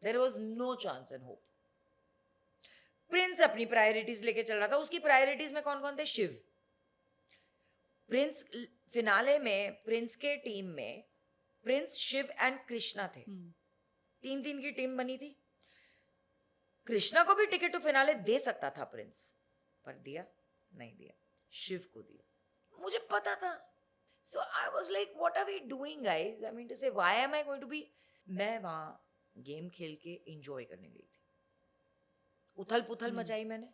There was no chance and hope. Prince अपनी priorities लेके चल रहा था. उसकी priorities में कौन कौन थे? शिव. प्रिंस फिनाले में, प्रिंस के टीम में प्रिंस, शिव एंड कृष्णा थे. 3-3 की टीम बनी थी. कृष्णा को भी टिकट टू फिनाले दे सकता था प्रिंस, पर दिया नहीं दिया, शिव को दिया. मुझे पता था. So I was like, what are we doing guys? I mean to say, why am I going to be. मैं वहां गेम खेल के एंजॉय करने गई थी. उथल पुथल मचाई मैंने,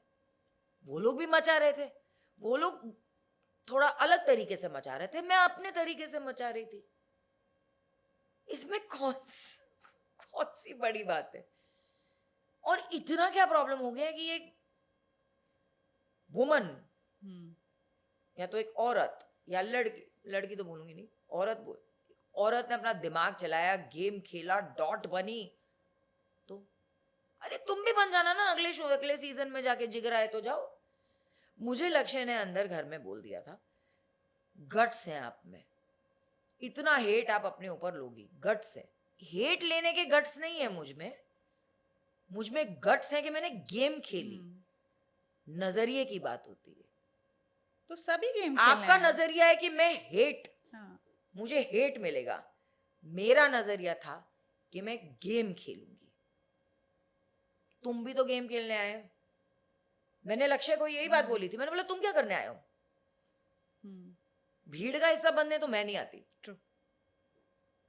वो लोग भी मचा रहे थे. वो लोग थोड़ा अलग तरीके से मचा रहे थे, मैं अपने तरीके से मचा रही थी. इसमें कौन सी बड़ी बात है? और इतना क्या प्रॉब्लम हो गया कि एक वुमन या तो एक औरत या लड़की तो बोलूंगी नहीं, औरत ने अपना दिमाग चलाया, गेम खेला, डॉट बनी. तो अरे तुम भी बन जाना ना अगले सीजन में जाके. जिगर आए तो जाओ. मुझे लक्ष्य ने अंदर घर में बोल दिया था, गट्स हैं आप में, इतना हेट आप अपने ऊपर लोगी. गट्स है, हेट लेने के गट्स नहीं है मुझ में गट्स है कि मैंने गेम खेली. नजरिए की बात होती है. तो सभी गेम आपका नजरिया है कि मैं मुझे हेट मिलेगा. मेरा नजरिया था कि मैं गेम खेलूंगी. तुम भी तो गेम खेलने आए हो। मैंने लक्ष्य को यही बात बोली थी, मैंने बोला तुम क्या करने आए हो? भीड़ का हिस्सा बनने तो मैं नहीं आती। True.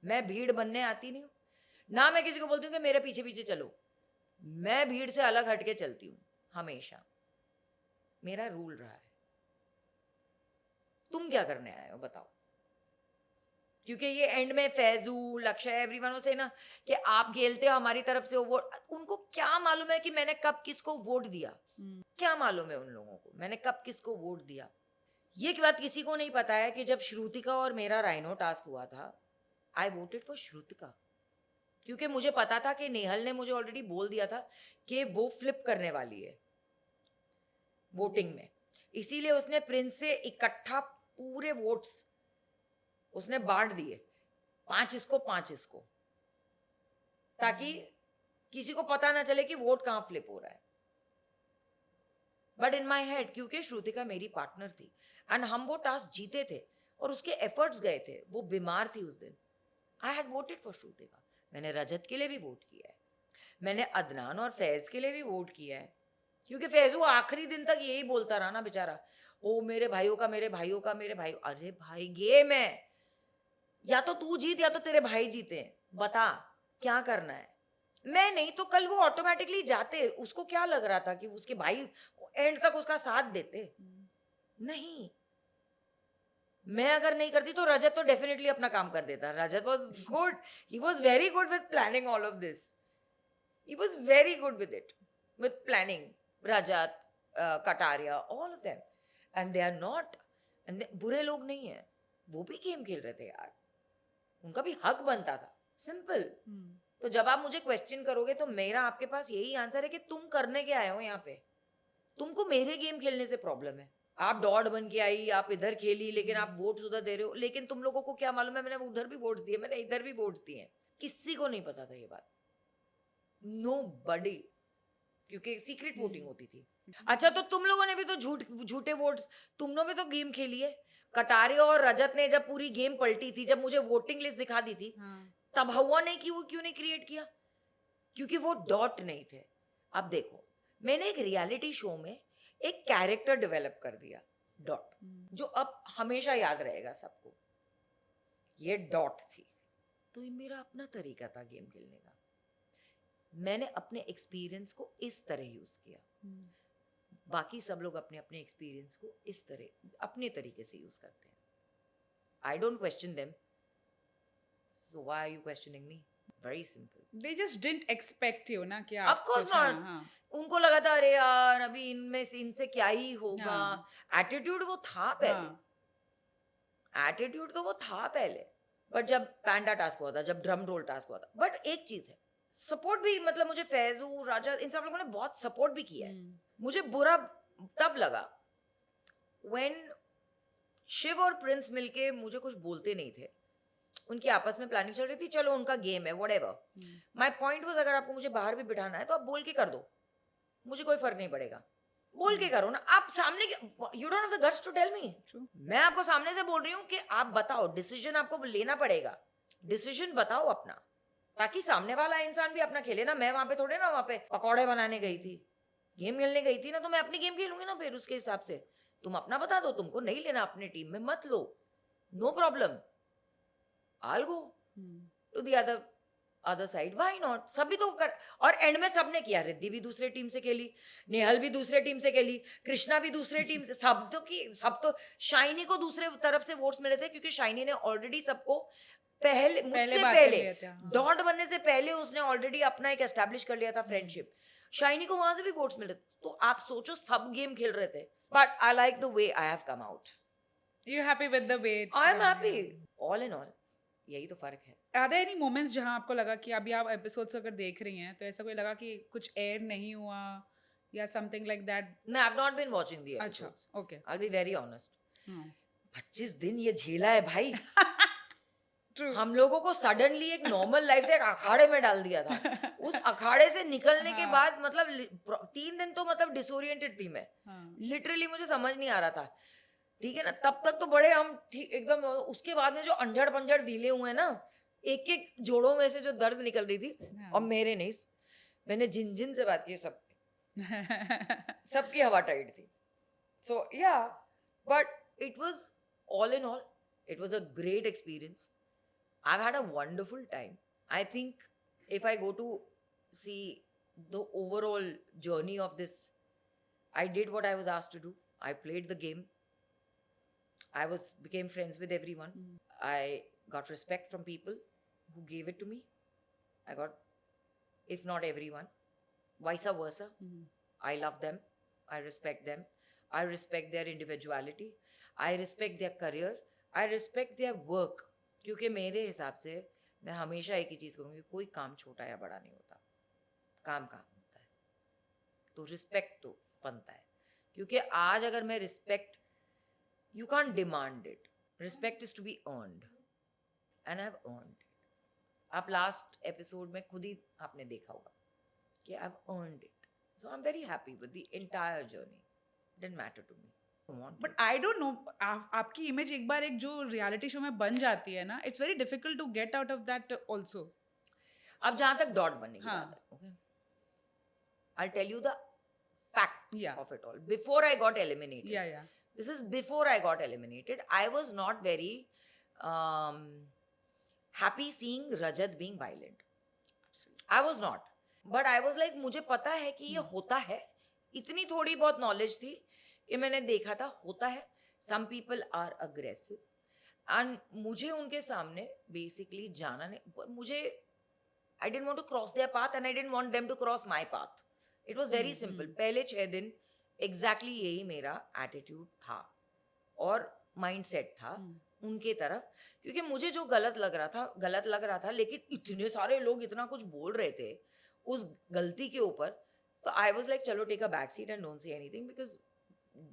मैं भीड़ बनने आती नहीं हूँ ना। मैं किसी को बोलती हूँ कि मेरे पीछे पीछे चलो। मैं भीड़ से अलग हटके चलती हूँ हमेशा। मेरा रूल रहा है। तुम क्या करने आए हो बताओ? क्योंकि ये एंड में फैजू, लक्ष्य, एवरीवन से ना कि आप खेलते हो हमारी तरफ से वोट, उनको क्या मालूम है कि मैंने कब किसको वोट दिया? क्या मालूम है उन लोगों को मैंने कब किसको वोट दिया? ये बात किसी को नहीं पता है कि जब श्रुतिका और मेरा राइनो टास्क हुआ था, आई वोटेड फॉर श्रुतिका, क्योंकि मुझे पता था कि नेहल ने मुझे ऑलरेडी बोल दिया था कि वो फ्लिप करने वाली है वोटिंग में। इसीलिए उसने प्रिंस से इकट्ठा पूरे वोट्स उसने बांट दिए, 5 इसको 5 इसको, ताकि किसी को पता ना चले कि वोट कहां फ्लिप हो रहा है। बट इन माई हेड, क्योंकि श्रुतिका मेरी पार्टनर थी एंड हम वो टास्क जीते थे और उसके एफर्ट्स गए थे, वो बीमार थी उस दिन, I had voted for Shrutika. मैंने रजत के लिए भी वोट किया है, मैंने अदनान और फैज के लिए भी वोट किया है, क्योंकि फैज वो आखिरी दिन तक यही बोलता रहा ना बेचारा, ओ मेरे भाइयों का, मेरे भाइयों का, मेरे भाई। अरे भाई गेम है, या तो तू जीत या तो तेरे भाई जीते, बता क्या करना है। मैं नहीं तो कल वो ऑटोमेटिकली जाते। उसको क्या लग रहा था कि उसके भाई एंड तक उसका साथ देते? नहीं। मैं अगर नहीं करती तो रजत तो डेफिनेटली अपना काम कर देता। Rajat was good, he was very good with planning all of this, he was very good with it, with planning. Rajat, Kataria, all of them, and they are not, and बुरे लोग नहीं है, वो भी गेम खेल रहे थे यार, उनका भी हक बनता था, सिंपल। तो जब आप मुझे क्वेश्चन करोगे तो मेरा आपके पास यही आंसर है कि तुम करने के आए हो यहाँ पे। तुमको मेरे गेम खेलने से प्रॉब्लम है। आप डॉट बन के आई, आप इधर खेली, लेकिन आप वोट उधर दे रहे हो। लेकिन तुम लोगों को क्या मालूम है मैंने उधर भी वोट दिए, मैंने इधर भी वोट दिए। किसी को नहीं पता था ये बात, नो बडी, क्योंकि सीक्रेट वोटिंग होती थी। अच्छा, तो तुम लोगों ने भी तो झूठे वोट्स, तुमने भी तो गेम खेली है। कटारिया और रजत ने जब पूरी गेम पलटी थी, जब मुझे वोटिंग लिस्ट दिखा दी थी, तब हवा ने क्यों नहीं क्रिएट किया? क्योंकि वो डॉट नहीं थे। अब देखो, मैंने एक रियलिटी शो में एक कैरेक्टर डेवलप कर दिया, डॉट, जो अब हमेशा याद रहेगा सबको, ये डॉट थी। तो ये मेरा अपना तरीका था गेम खेलने का। मैंने अपने एक्सपीरियंस को इस तरह यूज किया। बाकी सब लोग अपने अपने एक्सपीरियंस को इस तरह अपने तरीके से यूज करते हैं। I don't question them, so why are you questioning me? Very simple. They just didn't expect you ना कि आप Of course कुछ, not. हाँ. उनको लगा था अरे यार अभी इनमें से इनसे क्या ही होगा। हाँ. एटीट्यूड वो था पहले, एटीट्यूड तो वो था पहले। बट जब पैंडा टास्क हुआ था, जब ड्रम रोल टास्क हुआ था, बट एक चीज है, सपोर्ट भी, मतलब मुझे फैजू, राजा, इन सब लोगों ने बहुत सपोर्ट भी किया है। मुझे बुरा तब लगा व्हेन शिव और प्रिंस मिलके मुझे कुछ बोलते नहीं थे। उनकी आपस में प्लानिंग चल रही थी, चलो उनका गेम है, व्हाटएवर। माय पॉइंट वाज, अगर आपको मुझे बाहर भी बिठाना है तो आप बोल के कर दो, मुझे कोई फर्क नहीं पड़ेगा। बोल के करो ना। आप सामने, you don't have the guts to tell me. मैं आपको सामने से बोल रही हूँ कि आप बताओ, डिसीजन आपको लेना पड़ेगा, डिसीजन बताओ अपना, ताकि सामने वाला इंसान भी अपना खेले ना। मैं वहां पे थोड़े ना, वहां पे पकौड़े बनाने गई थी, गेम खेलने गई थी ना, तो मैं अपनी गेम खेलूंगी ना फिर उसके हिसाब से। तुम अपना बता दो, तुमको नहीं लेना अपने टीम में मत लो, no problem, I'll go to the other side, why not? सभी तो कर, और एंड में सबने किया। रिद्धि भी दूसरे टीम से खेली, नेहल भी दूसरे टीम से खेली, कृष्णा भी दूसरे टीम से, सब तो शाइनी को दूसरे तरफ से वोट्स मिले थे, क्योंकि शाइनी ने ऑलरेडी सबको पहले डॉट बनने से पहले उसने ऑलरेडी अपना एक एस्टैब्लिश कर लिया था फ्रेंडशिप। शाइनी को वहां से भी वोट्स मिले। तो आप सोचो, सब गेम खेल रहे थे। But I like the way I have come out. You happy with the way? I am happy. All in all, यही तो फर्क है। Are there any moments जहाँ आपको लगा कि अभी आप एपिसोड्स अगर देख रही हैं तो ऐसा कोई लगा कि कुछ एयर नहीं हुआ या something like that? No, I've not been watching the episodes. अच्छा, okay. I'll be very honest. 25 दिन ये झेला है भाई। True. हम लोगों को सडनली एक नॉर्मल लाइफ से एक अखाड़े में डाल दिया था। उस अखाड़े से निकलने के बाद मतलब 3 दिन तो मतलब डिसोरिएंटेड थी मैं। लिटरली मुझे समझ नहीं आ रहा था, ठीक है ना। तब तक तो बड़े हम ठीक एकदम, उसके बाद में जो अंजड़ पंजड़ ढीले हुए ना, एक एक जोड़ों में से जो दर्द निकल रही थी, और मेरे नहीं, मैंने जिन जिन से बात की सबकी हवा टाइट थी. So yeah, but it was all in all, it was a great experience. I've had a wonderful time. I think if I go to see the overall journey of this, I did what I was asked to do. I played the game. I became friends with everyone. I got respect from people who gave it to me. I got, if not everyone, vice versa. I love them. I respect them. I respect their individuality. I respect their career. I respect their work. क्योंकि मेरे हिसाब से मैं हमेशा एक ही चीज़ कहूँगी, कोई काम छोटा या बड़ा नहीं होता, काम काम होता है. तो रिस्पेक्ट तो बनता है, क्योंकि आज अगर मैं respect, you can't demand it. Respect is to be earned. And I've earned it. आप लास्ट एपिसोड में खुद ही आपने देखा होगा कि I've earned it. So I'm very happy with the entire journey. It didn't matter to me. But I don't no, आपकी image एक बार एक जो रियलिटी शो में बन जाती है ना, it's very difficult to get out of that also. अब जहां तक डॉट बनने की बात है, okay, I tell you the fact of it all. Before I got eliminated, this is before I got eliminated, I was not very happy seeing Rajat being violent. I was not, but I was like, मुझे पता है कि ये होता है. इतनी थोड़ी बहुत नॉलेज थी कि मैंने देखा था होता है. Some people are aggressive and मुझे उनके सामने basically जाना नहीं, मुझे I didn't want to cross their path and I didn't want them to cross my path. It was very simple. पहले 6 दिन एग्जैक्टली यही मेरा एटीट्यूड था और माइंडसेट था उनके तरफ, क्योंकि मुझे जो गलत लग रहा था, लेकिन इतने सारे लोग इतना कुछ बोल रहे थे उस गलती के ऊपर, तो आई वाज लाइक चलो take a back seat and don't say anything, because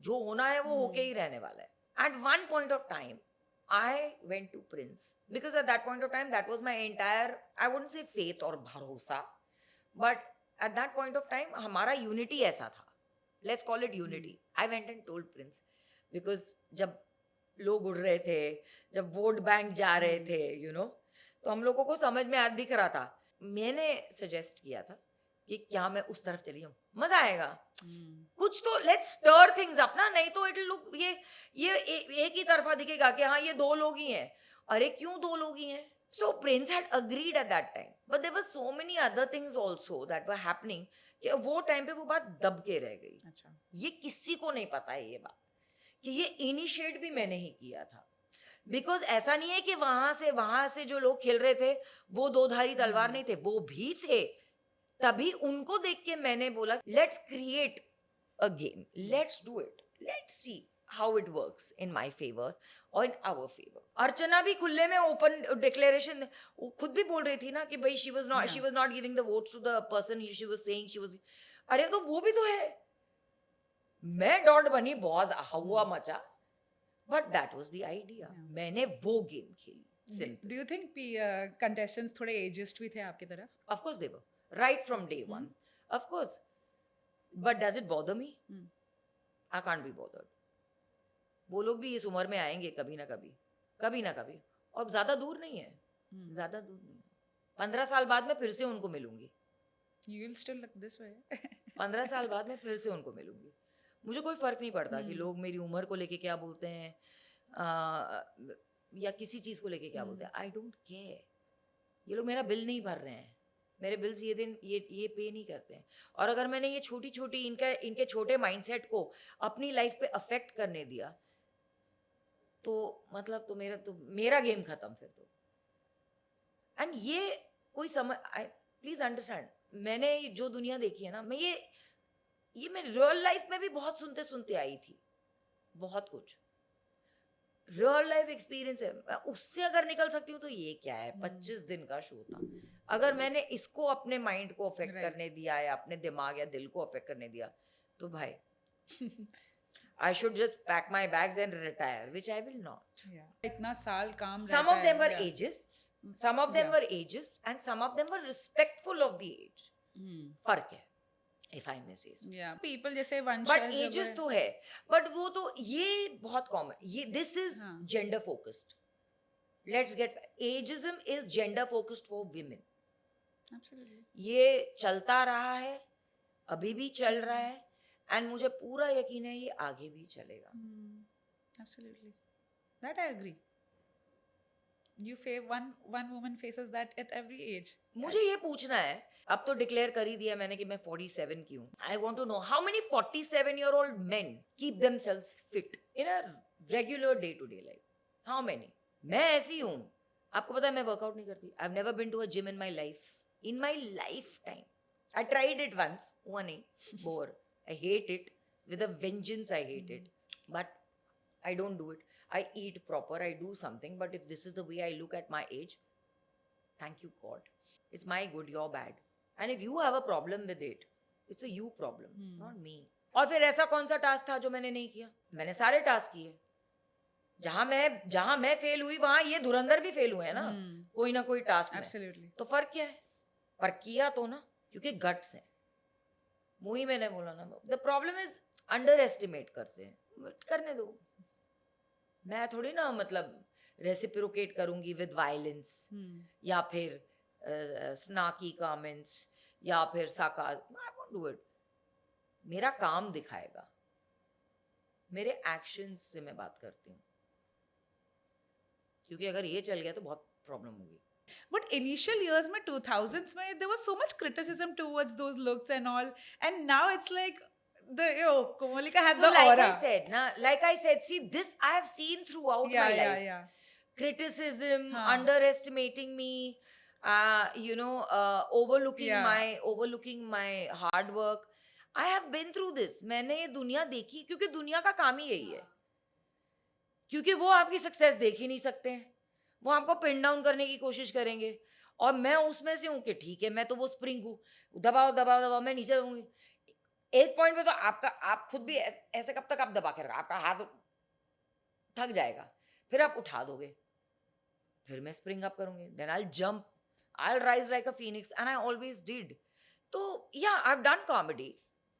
जो होना है वो होके ही रहने वाला है. At one point of time I went to Prince, because at that point of time that was my entire, I wouldn't say faith और भरोसा, but at that point of time हमारा यूनिटी ऐसा था. Let's call it unity. I went and told Prince, because जब लोग उड़ रहे थे, जब वोट बैंक जा रहे थे, you know, तो हम लोगों को समझ में दिख रहा था. मैंने सजेस्ट किया था कि क्या मैं उस तरफ चली जाऊँ, मजा आएगा. कुछ तो let's stir things up ना, नहीं तो it'll look ये एक ही तरफा दिखेगा कि हाँ ये 2 लोग ही हैं. अरे क्यों 2 लोग ही हैं? So Prince had agreed at that time, but there were so many other things also that were happening कि वो टाइम पे वो बात दब के रह गई. अच्छा, ये किसी को नहीं पता है ये बात कि ये इनिशिएट भी मैंने ही किया था, बिकॉज ऐसा नहीं है कि वहां से जो लोग खेल रहे थे वो 2 धारी तलवार नहीं थे, वो भी थे. तभी उनको देख के मैंने बोला let's create a game, let's do it, let's see how it works in my favor or in our favor. अर्चना भी खुले में ओपन डिक्लेरेशन खुद भी बोल रही थी ना कि भाई she was not giving the votes to the person she was saying she was. अरे तो वो भी तो है. मैं डॉट बनी, बहुत हवा मचा, but that was the idea. मैंने वो गेम खेली. Do you think contestants थोड़े ageist भी थे आपकी तरफ? Of course they were, right from day one. Of course, but does it bother me? I can't be bothered. वो लोग भी इस उम्र में आएंगे कभी ना कभी, और ज्यादा दूर नहीं है. 15 साल बाद मैं फिर से उनको मिलूंगी. You will still look this way. 15 साल बाद मैं फिर से उनको मिलूंगी. मुझे कोई फर्क नहीं पड़ता कि लोग मेरी उम्र को लेके क्या बोलते हैं या किसी चीज को लेके क्या बोलते हैं. I don't care. ये लोग मेरा बिल नहीं भर रहे हैं, मेरे बिल्स ये दिन ये पे नहीं करते हैं. और अगर मैंने ये छोटी इनके छोटे माइंडसेट को अपनी लाइफ पे अफेक्ट करने दिया तो मतलब तो मेरा गेम खत्म फिर तो. एंड ये कोई प्लीज अंडरस्टैंड, मैंने जो दुनिया देखी है ना, मैं ये मैं रियल लाइफ में भी बहुत सुनते आई थी, बहुत कुछ रियल लाइफ एक्सपीरियंस है. मैं उससे अगर निकल सकती हूँ तो ये क्या है. 25 दिन का शो था. अगर मैंने इसको अपने माइंड को अफेक्ट करने दिया या अपने दिमाग या दिल को अफेक्ट करने दिया तो भाई I should just pack my bags and retire, which I will not. इतना साल काम. Some of them were ageist, some of them were ageist, and some of them were respectful of the age. फर्क है, if I may say so. Yeah, people जैसे वंश. But ageist तो है, but वो तो ये बहुत common. ये this is gender focused. Let's get ageism is gender focused for women. Absolutely. ये चलता रहा है, अभी भी चल रहा है, एंड मुझे पूरा यकीन है ये आगे भी चलेगा. Absolutely. That I agree. You face one woman faces that at every age. मुझे ये पूछना है, अब तो डिक्लेयर कर ही दिया मैंने कि मैं 47 की हूँ. I want to know how many 47-year-old men keep themselves fit in a regular day to day life. How many? मैं ऐसी हूँ. आपको पता है मैं वर्कआउट नहीं करती. I've never been to a gym in my life. In my lifetime. I tried it once. हुआ नहीं. Bore. I hate it. With a vengeance I hate it. But I don't do it. I eat proper. I do something. But if this is the way I look at my age, thank you God. It's my good, your bad. And if you have a problem with it, it's a you problem, not me. और फिर ऐसा कौन सा task था जो मैंने नहीं किया? मैंने सारे टास्क किए. जहां मैं फेल हुई वहां ये धुरंधर भी फेल हुए हैं ना, कोई ना कोई टास्क में. Absolutely. तो फर्क क्या है? पर किया तो ना, क्योंकि गट्स है. वही मैंने बोला ना, the problem is under estimate करते हैं. बट करने दो. मैं थोड़ी ना मतलब रेसिप्रोकेट करूंगी विद वायलेंस या फिर स्नाकी कमेंट्स या फिर साकार. I won't do it. मेरा काम दिखाएगा, मेरे एक्शंस से मैं बात करती हूँ, क्योंकि अगर ये चल गया तो बहुत प्रॉब्लम होगी. But initial years में 2000s में there was so much criticism towards those looks and all, and now it's like Komalika has So the like aura. I said, see, this I have seen throughout my life. Yeah. Criticism, Haan. underestimating me, overlooking Yeah. my hard work. I have been through this. मैंने ये दुनिया देखी, क्योंकि दुनिया का काम ही यही है. क्योंकि वो आपकी सक्सेस देख ही नहीं सकते हैं, वो आपको पिन डाउन करने की कोशिश करेंगे. और मैं उसमें से हूँ कि ठीक है, मैं तो वो स्प्रिंग हूँ, दबाओ मैं नीचे दूंगी. एक पॉइंट पे तो आप खुद भी ऐसे कब तक आप दबा के रखा, आपका हाथ थक जाएगा, फिर आप उठा दोगे, फिर मैं स्प्रिंग अप करूंगी. Then I will jump, I will rise like a phoenix, and I always did. तो या I have done comedy.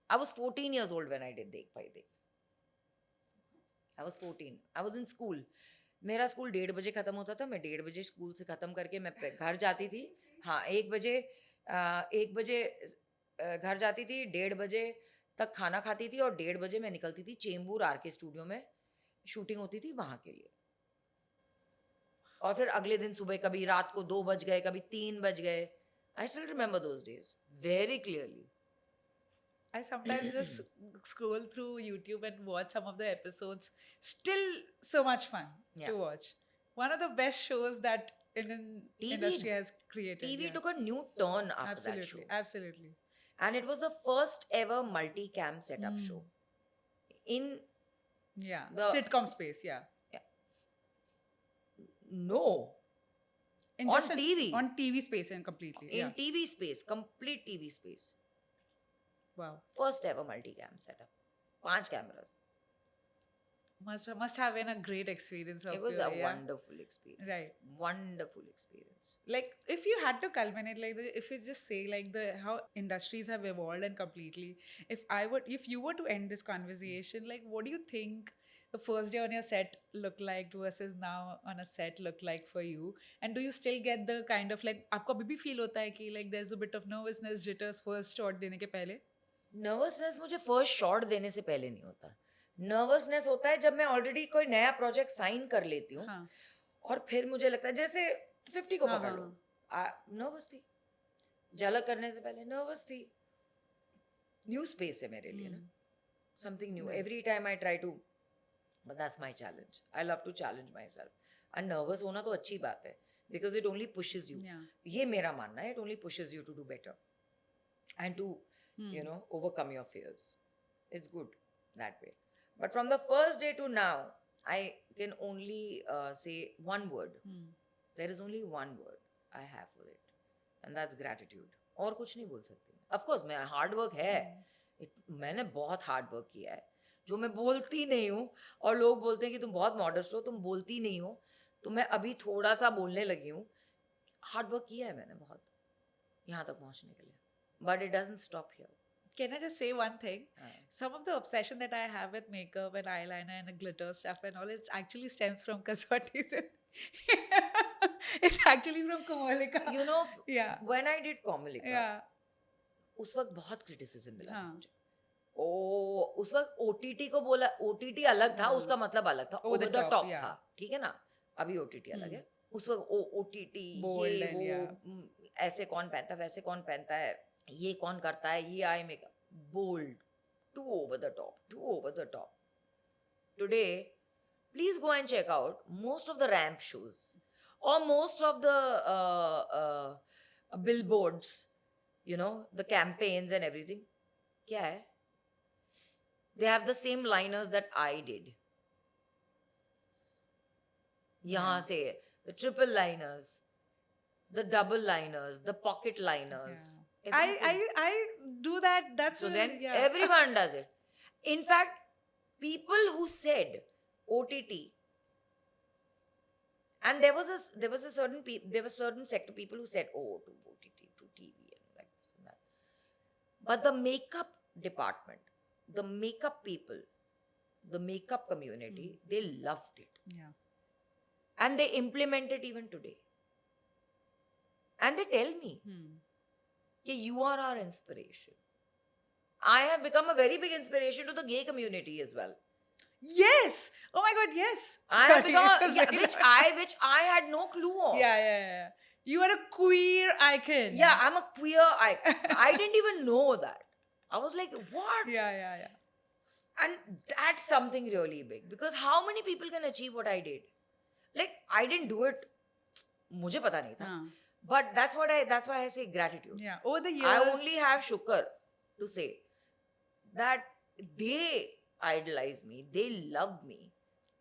I was 14 years old when I did देख भाई देख. I was 14. I was in school. मेरा school 1:30 बजे खत्म होता था. मैं 1:30 बजे स्कूल से खत्म करके मैं घर जाती थी. हाँ, 1 बजे घर जाती थी, 1:30 बजे तक खाना खाती थी, और 1:30 बजे मैं निकलती थी चेंबूर आर के स्टूडियो में. शूटिंग होती थी वहां के लिए. और फिर अगले दिन सुबह कभी रात को 2 बज गए, कभी 3 बज गए. I still remember those days very clearly. I sometimes just scroll through YouTube and watch some of the episodes. Still so much fun to watch. One of the best shows that Indian industry has created. TV took a new turn after that show. Absolutely. And it was the first ever multi-cam setup show. In the sitcom space, No. On TV. On TV space and completely. In TV space, complete TV space. Wow. First ever multi-cam setup. 5 cameras. Must have been a great experience. It was a wonderful experience. Right. Wonderful experience. Like, if you had to culminate like if you just say like how industries have evolved and completely, if you were to end this conversation, like what do you think the first day on your set look like versus now on a set look like for you? And do you still get the kind of like आपको अभी भी feel होता है कि like there's a bit of nervousness, jitters first shot देने के पहले? Nervousness मुझे फर्स्ट शॉट देने से पहले नहीं होता. नर्वसनेस होता है जब मैं ऑलरेडी कोई नया प्रोजेक्ट साइन कर लेती हूँ. और फिर मुझे लगता है जैसे 50 को पकड़ लो. नर्वस थी, झलक करने से पहले नर्वस थी. न्यू स्पेस है मेरे लिए ना, something new every time I try to. But that's my challenge. I love to challenge myself. And nervous होना तो अच्छी बात है, because it only pushes you. ये मेरा मानना है, it only pushes you to do better and to overcome your fears. It's good that way. But from the first day to now, I can only say one word. There is only one word I have for it, and that's gratitude. और कुछ नहीं बोल सकती. Of course, मैं hard work है. मैंने बहुत hard work किया है, जो मैं बोलती नहीं हूँ. और लोग बोलते हैं कि तुम बहुत modest हो, तुम बोलती नहीं हो. तो मैं अभी थोड़ा सा बोलने लगी हूँ. Hard work किया है मैंने बहुत, यहाँ तक पहुँचने के लिए. But it doesn't stop here. Can I just say one thing? Some of the obsession that I have with makeup and eyeliner and the glitter stuff and all, it actually stems from Kasautis. It's actually from Komalika. You know, Yeah. when I did Komalika, Yeah. उस वक्त बहुत criticism मिला था हाँ. मुझे. उस वक्त OTT को बोला, OTT अलग था, उसका मतलब अलग था, Over the over the top, top yeah. था, ठीक है ना. अभी OTT अलग है. उस वक्त OTT Bold ये and वो yeah. ऐसे कौन पहनता है, वैसे कौन पहनता है, ये कौन करता है, ये eye makeup, bold, too over the top, too over the top. Today, please go and check out most of the ramp shows or most of the billboards, you know, the campaigns and everything. Kya hai? They have the same liners that I did. Yahan se the triple liners, the double liners, the pocket liners. Yeah. everything. I do that. That's So what- then yeah. everyone does it. In fact, people who said OTT, and there was certain sector people who said, oh, to OTT, to TV, and like this and that. But the makeup department, the makeup people, the makeup community, they loved it. Yeah. And they implement it even today. And they tell me, that you are our inspiration. I have become a very big inspiration to the gay community as well. Yes. Oh my God. Yes. I Sorry, have become, it was very which I had no clue of. Yeah. You are a queer icon. Yeah, I'm a queer icon. I didn't even know that. I was like, what? Yeah. And that's something really big. Because how many people can achieve what I did? Like, I didn't do it. मुझे पता नहीं था. But that's why I say gratitude. Yeah. Over the years. I only have shukr to say that they idolize me. They love me.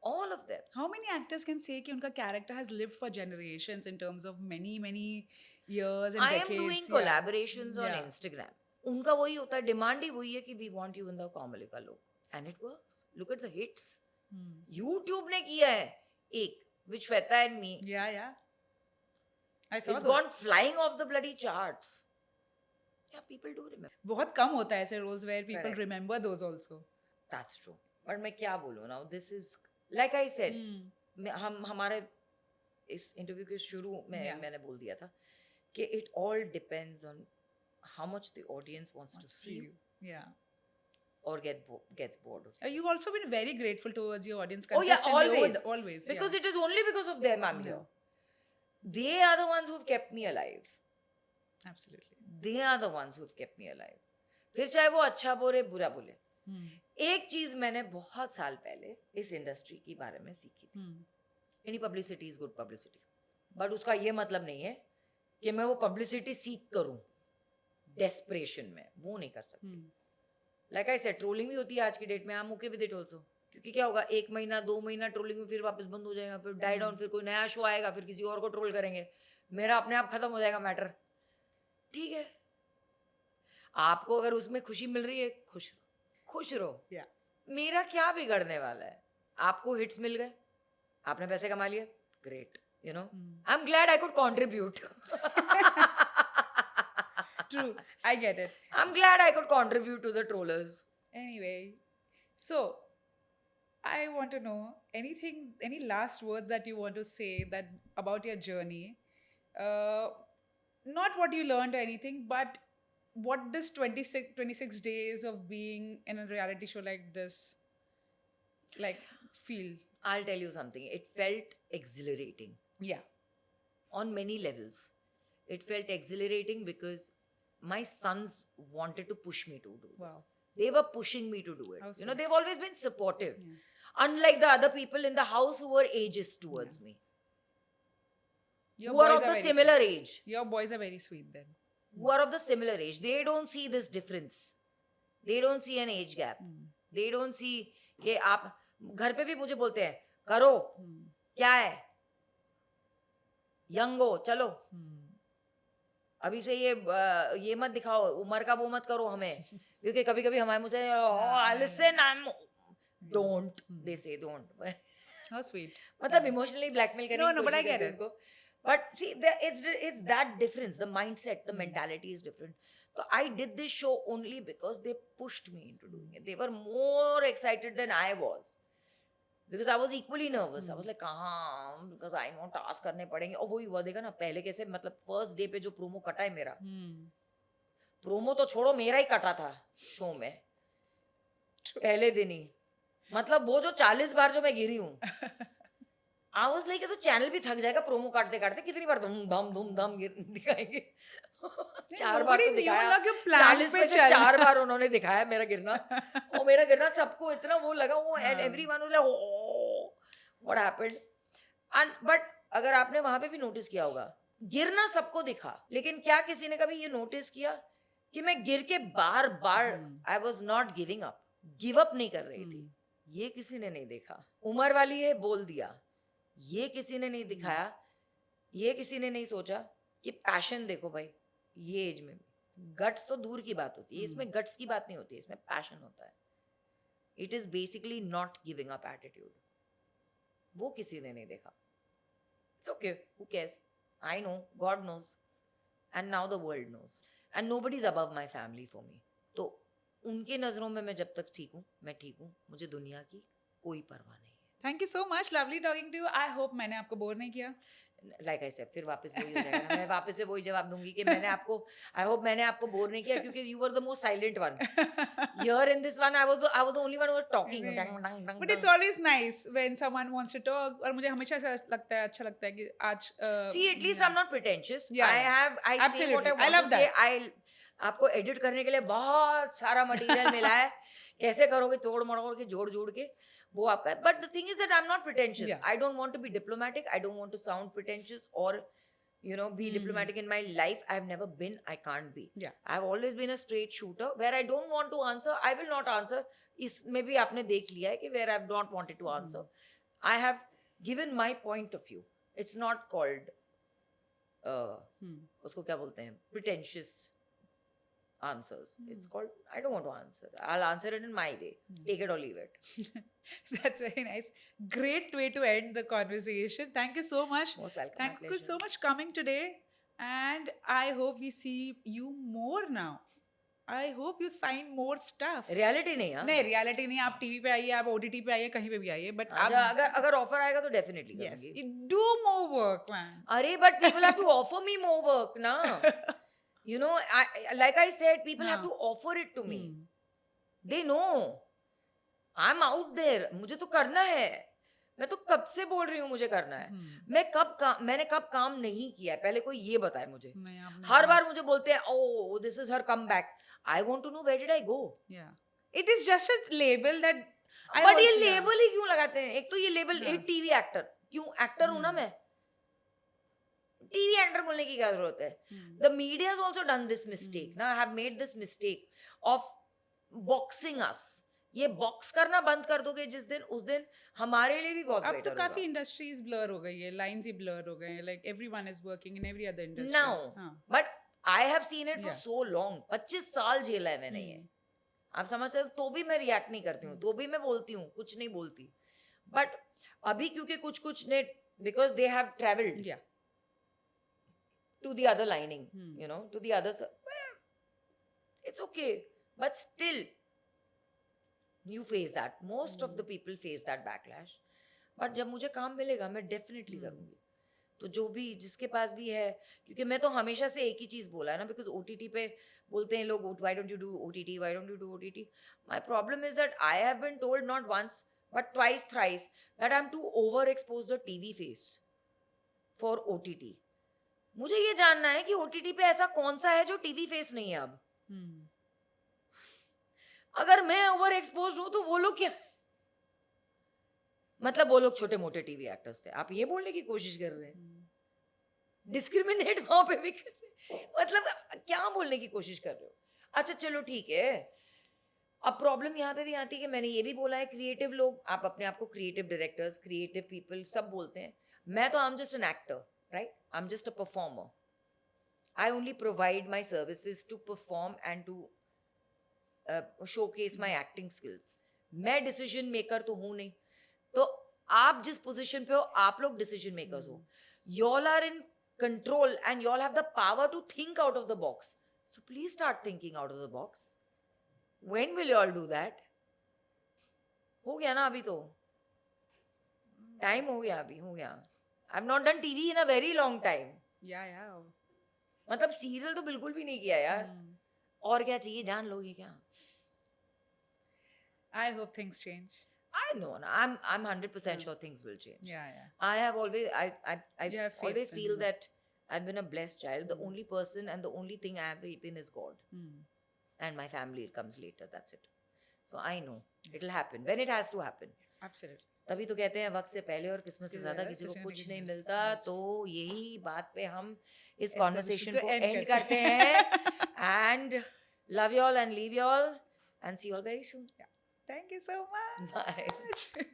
All of them. How many actors can say कि उनका character has lived for generations in terms of many years and I decades? am doing Yeah. collaborations on Yeah. Instagram. उनका वही होता है, demand ही वही है कि we want you in the Komalika look. And it works. Look at the hits. YouTube ने किया है एक, with Shweta and me. Yeah. I saw It's that. gone flying off the bloody charts. Yeah, people do remember. बहुत कम होता है ऐसे roles where people Correct. remember those also. That's true. But मैं क्या बोलूँ now? This is, like I said, हम हमारे इस इंटरव्यू के शुरू में Yeah. मैंने बोल दिया था कि it all depends on how much the audience wants to see you Yeah. or gets bored of you. You've also been very grateful towards your audience Oh yeah, consistently. always. Yeah. Because it is only because of them I'm here. They are the ones who've kept me alive. Absolutely. They are the ones who've kept me alive. फिर चाहे वो अच्छा बोले बुरा बोले. एक चीज मैंने बहुत साल पहले इस इंडस्ट्री के बारे में सीखी थी. Any publicity is good publicity. But उसका ये मतलब नहीं है कि मैं वो publicity सीख करूं. Desperation में वो नहीं कर सकती. Like I said, trolling भी होती है आज की डेट में. I'm okay with it also. क्योंकि क्या होगा, 1 महीना 2 महीना ट्रोलिंग में फिर वापस बंद हो जाएगा, फिर डाई डाउन, फिर कोई नया शो आएगा, फिर किसी और को ट्रोल करेंगे, मेरा अपने आप खत्म हो जाएगा मैटर. ठीक है, आपको अगर उसमें खुशी मिल रही है, खुश रहो. Yeah. मेरा क्या बिगड़ने वाला है? आपको हिट्स मिल गए, आपने पैसे कमा लिए, great. You know, I'm glad I could contribute. True, I get it. I'm glad I could contribute to the trollers. Anyway, so I want to know any last words that you want to say that about your journey. Not what you learned or anything, but what does 26 days of being in a reality show like this like feel? I'll tell you something. It felt exhilarating. Yeah. On many levels. It felt exhilarating because my sons wanted to push me to do this. Wow. They were pushing me to do it. How You know, sweet. they've always been supportive. Yeah. Unlike the other people in the house who were ageist towards me. Your Who are boys of the very similar sweet. age. Your boys are very sweet then. Who are of the similar age. They don't see this difference. They don't see an age gap. They don't see कि आप घर पे भी मुझे बोलते हैं करो क्या है यंग हो चलो अभी से ये मत दिखाओ उम्र का वो मत करो हमें क्योंकि कभी कभी हमारे मुझे listen I am don't they से डोंट How sweet. मतलब इमोशनली ब्लैकमेल करने की No, but I कोशिश get करते हैं it. उनको but see it's that difference, the mindset, the mentality is different. So I did this show only because they pushed me into doing it. They were more excited than I was because I was equally nervous. I was like कहाँ, because I know task करने पड़ेंगे. और वही हुआ, देखा ना पहले कैसे, मतलब फर्स्ट डे पे जो प्रोमो कटा है मेरा, प्रोमो तो छोड़ो, मेरा ही कटा था शो में पहले दिन ही. मतलब वो जो 40 बार जो मैं गिरी हूँ, आई वाज लाइक तो चैनल भी थक जाएगा प्रोमो काटते काटते, कितनी बार धूम धम धूम धम दिखाएंगे. 4 बार तो दिखाया, 40 में से 4 बार उन्होंने दिखाया मेरा गिरना. और मेरा गिरना सबको इतना वो लगा, वो and everyone was like what happened. And but अगर आपने वहां पे भी नोटिस किया होगा, गिरना सबको दिखा, लेकिन क्या किसी ने कभी ये नोटिस किया कि मैं गिर के बार बार I was not giving up, give up नहीं कर रही थी. ये किसी ने नहीं देखा. उम्र वाली है बोल दिया, ये किसी ने नहीं दिखाया. ये किसी ने नहीं सोचा कि पैशन देखो भाई, ये एज में गट्स तो दूर की बात होती है, इसमें गट्स की बात नहीं होती है, इसमें पैशन होता है. It is basically not giving up attitude. वो किसी ने नहीं देखा. It's okay, who cares. I know, God knows, and now the world knows, and nobody is above my family for me. तो उनके नजरों में मैं जब तक ठीक हूँ, मैं ठीक हूँ. मुझे दुनिया की कोई परवाह नहीं है. Thank you so much, lovely talking to you. I hope मैंने आपको बोर नहीं किया. लाइक आई सेड, फिर वापस वही हो जाएगा. मैं वापस से वही जवाब दूंगी कि मैंने आपको, आई होप मैंने आपको बोर नहीं किया, क्योंकि you were the most silent one here in this one. I was the only one who was talking. But it's always nice when someone wants to talk. और मुझे हमेशा अच्छा लगता है कि आज see at least I am not pretentious. I say what I I love want to say. I आपको edit करने के लिए बहुत सारा मटेरियल मिला है. कैसे करोगे, तोड़ मड़ोड़ के, जोड़ जोड़ के, वो आपका है. But the thing is that I am not pretentious. I don't want to be diplomatic. I don't want to sound pretentious or be diplomatic in my life. I've never been, I can't be. I've always been a straight shooter where I don't want to answer, I will not answer. इसमें भी आपने देख लिया है कि where I've not wanted to answer, I have given my point of view. It's not called उसको क्या बोलते हैं, pretentious answers. It's called, I don't want to answer. I'll answer it in my way. Take it or leave it. That's very nice. Great way to end the conversation. Thank you so much. Most welcome. Thank you so much coming today. And I hope we see you more now. I hope you sign more stuff. Reality नहीं है. नहीं, reality नहीं. आप TV पे आइए, आप OTT पे आइए, कहीं पे भी आइए. But अगर offer आएगा तो definitely करूँगी. Yes, do more work, man. अरे but people have to offer me more work ना. Like I said, people have to offer it to me. They know I'm out there. मुझे तो करना है. मैं तो कब से बोल रही हूँ मुझे करना है. मैंने कब काम नहीं किया है, पहले कोई ये बताए मुझे. हर बार मुझे बोलते हैं, oh, this is her comeback. I want to know where did I go. It is just a label that. But ये लेबल ही क्यों लगाते हैं? एक तो ये लेबल, एक टीवी एक्टर. क्यों एक्टर हूँ ना मैं? टीवी एक्टर बोलने की क्या जरूरत है? The media has also done this mistake. Now I have made this mistake of boxing us. ये बॉक्स करना बंद कर दोगे जिस दिन, उस दिन हमारे लिए भी बहुत बेटर होगा. अब तो काफी इंडस्ट्रीज ब्लर हो गई है, लाइंस ही ब्लर हो गए हैं. Like everyone is working in every other industry now. But I have seen it for so long. 25 साल झेला है मैंने ये. आप समझते हो? तो भी मैं रिएक्ट नहीं करती हूँ, तो भी मैं बोलती हूँ, कुछ नहीं बोलती. बट अभी क्योंकि कुछ ने, because they have travelled to the other lining, to the other side. Well, it's okay. But still, you face that. Most of the people face that backlash. But जब मुझे काम मिलेगा, मैं definitely करूँगी. तो जो भी, जिसके पास भी है, क्योंकि मैं तो हमेशा से एक ही चीज़ बोला है ना, because OTT पे बोलते हैं लोग, why don't you do OTT, why don't you do OTT? My problem is that I have been told not once, but twice, thrice, that I'm too overexposed a TV face for OTT. मुझे ये जानना है कि OTT पे ऐसा कौन सा है जो टीवी फेस नहीं है अब. अगर मैं ओवर एक्सपोज हूं तो वो लोग क्या, मतलब वो लोग छोटे मोटे टीवी एक्टर्स थे, आप ये बोलने की कोशिश कर रहे हैं. डिस्क्रिमिनेट वहां पे भी कर रहे हैं. मतलब क्या बोलने की कोशिश कर रहे हो? अच्छा चलो ठीक है. अब प्रॉब्लम यहाँ पे भी आती है कि मैंने ये भी बोला है, क्रिएटिव लोग, आप अपने आप को क्रिएटिव डायरेक्टर्स, क्रिएटिव पीपल सब बोलते हैं. मैं तो I am just an actor, right? I'm just a performer. I only provide my services to perform and to showcase my acting skills. मैं decision maker तो हूँ नहीं. तो आप जिस position पे हो, आप लोग decision makers हो. Y'all are in control and y'all have the power to think out of the box. So please start thinking out of the box. When will y'all do that? हो गया ना अभी तो. टाइम हो गया, अभी हो गया. I have not done TV in a very long time. Yeah. मतलब सीरियल तो बिल्कुल भी नहीं किया यार. और क्या चाहिए, जान लोगे क्या? I hope things change. I know. I'm 100% sure things will change. Yeah. I have always I You have faith always in feel him. that I've been a blessed child. The only person and the only thing I have faith in is God. And my family comes later. That's it. So I know it'll happen when it has to happen. Absolutely. तभी तो कहते हैं वक्त से पहले और किस्मत से ज्यादा किसी को कुछ नहीं मिलता. तो यही बात पे हम इस कॉन्वर्सेशन को एंड करते हैं. And love you all and leave you all and see you all very soon. Thank you so much. Bye.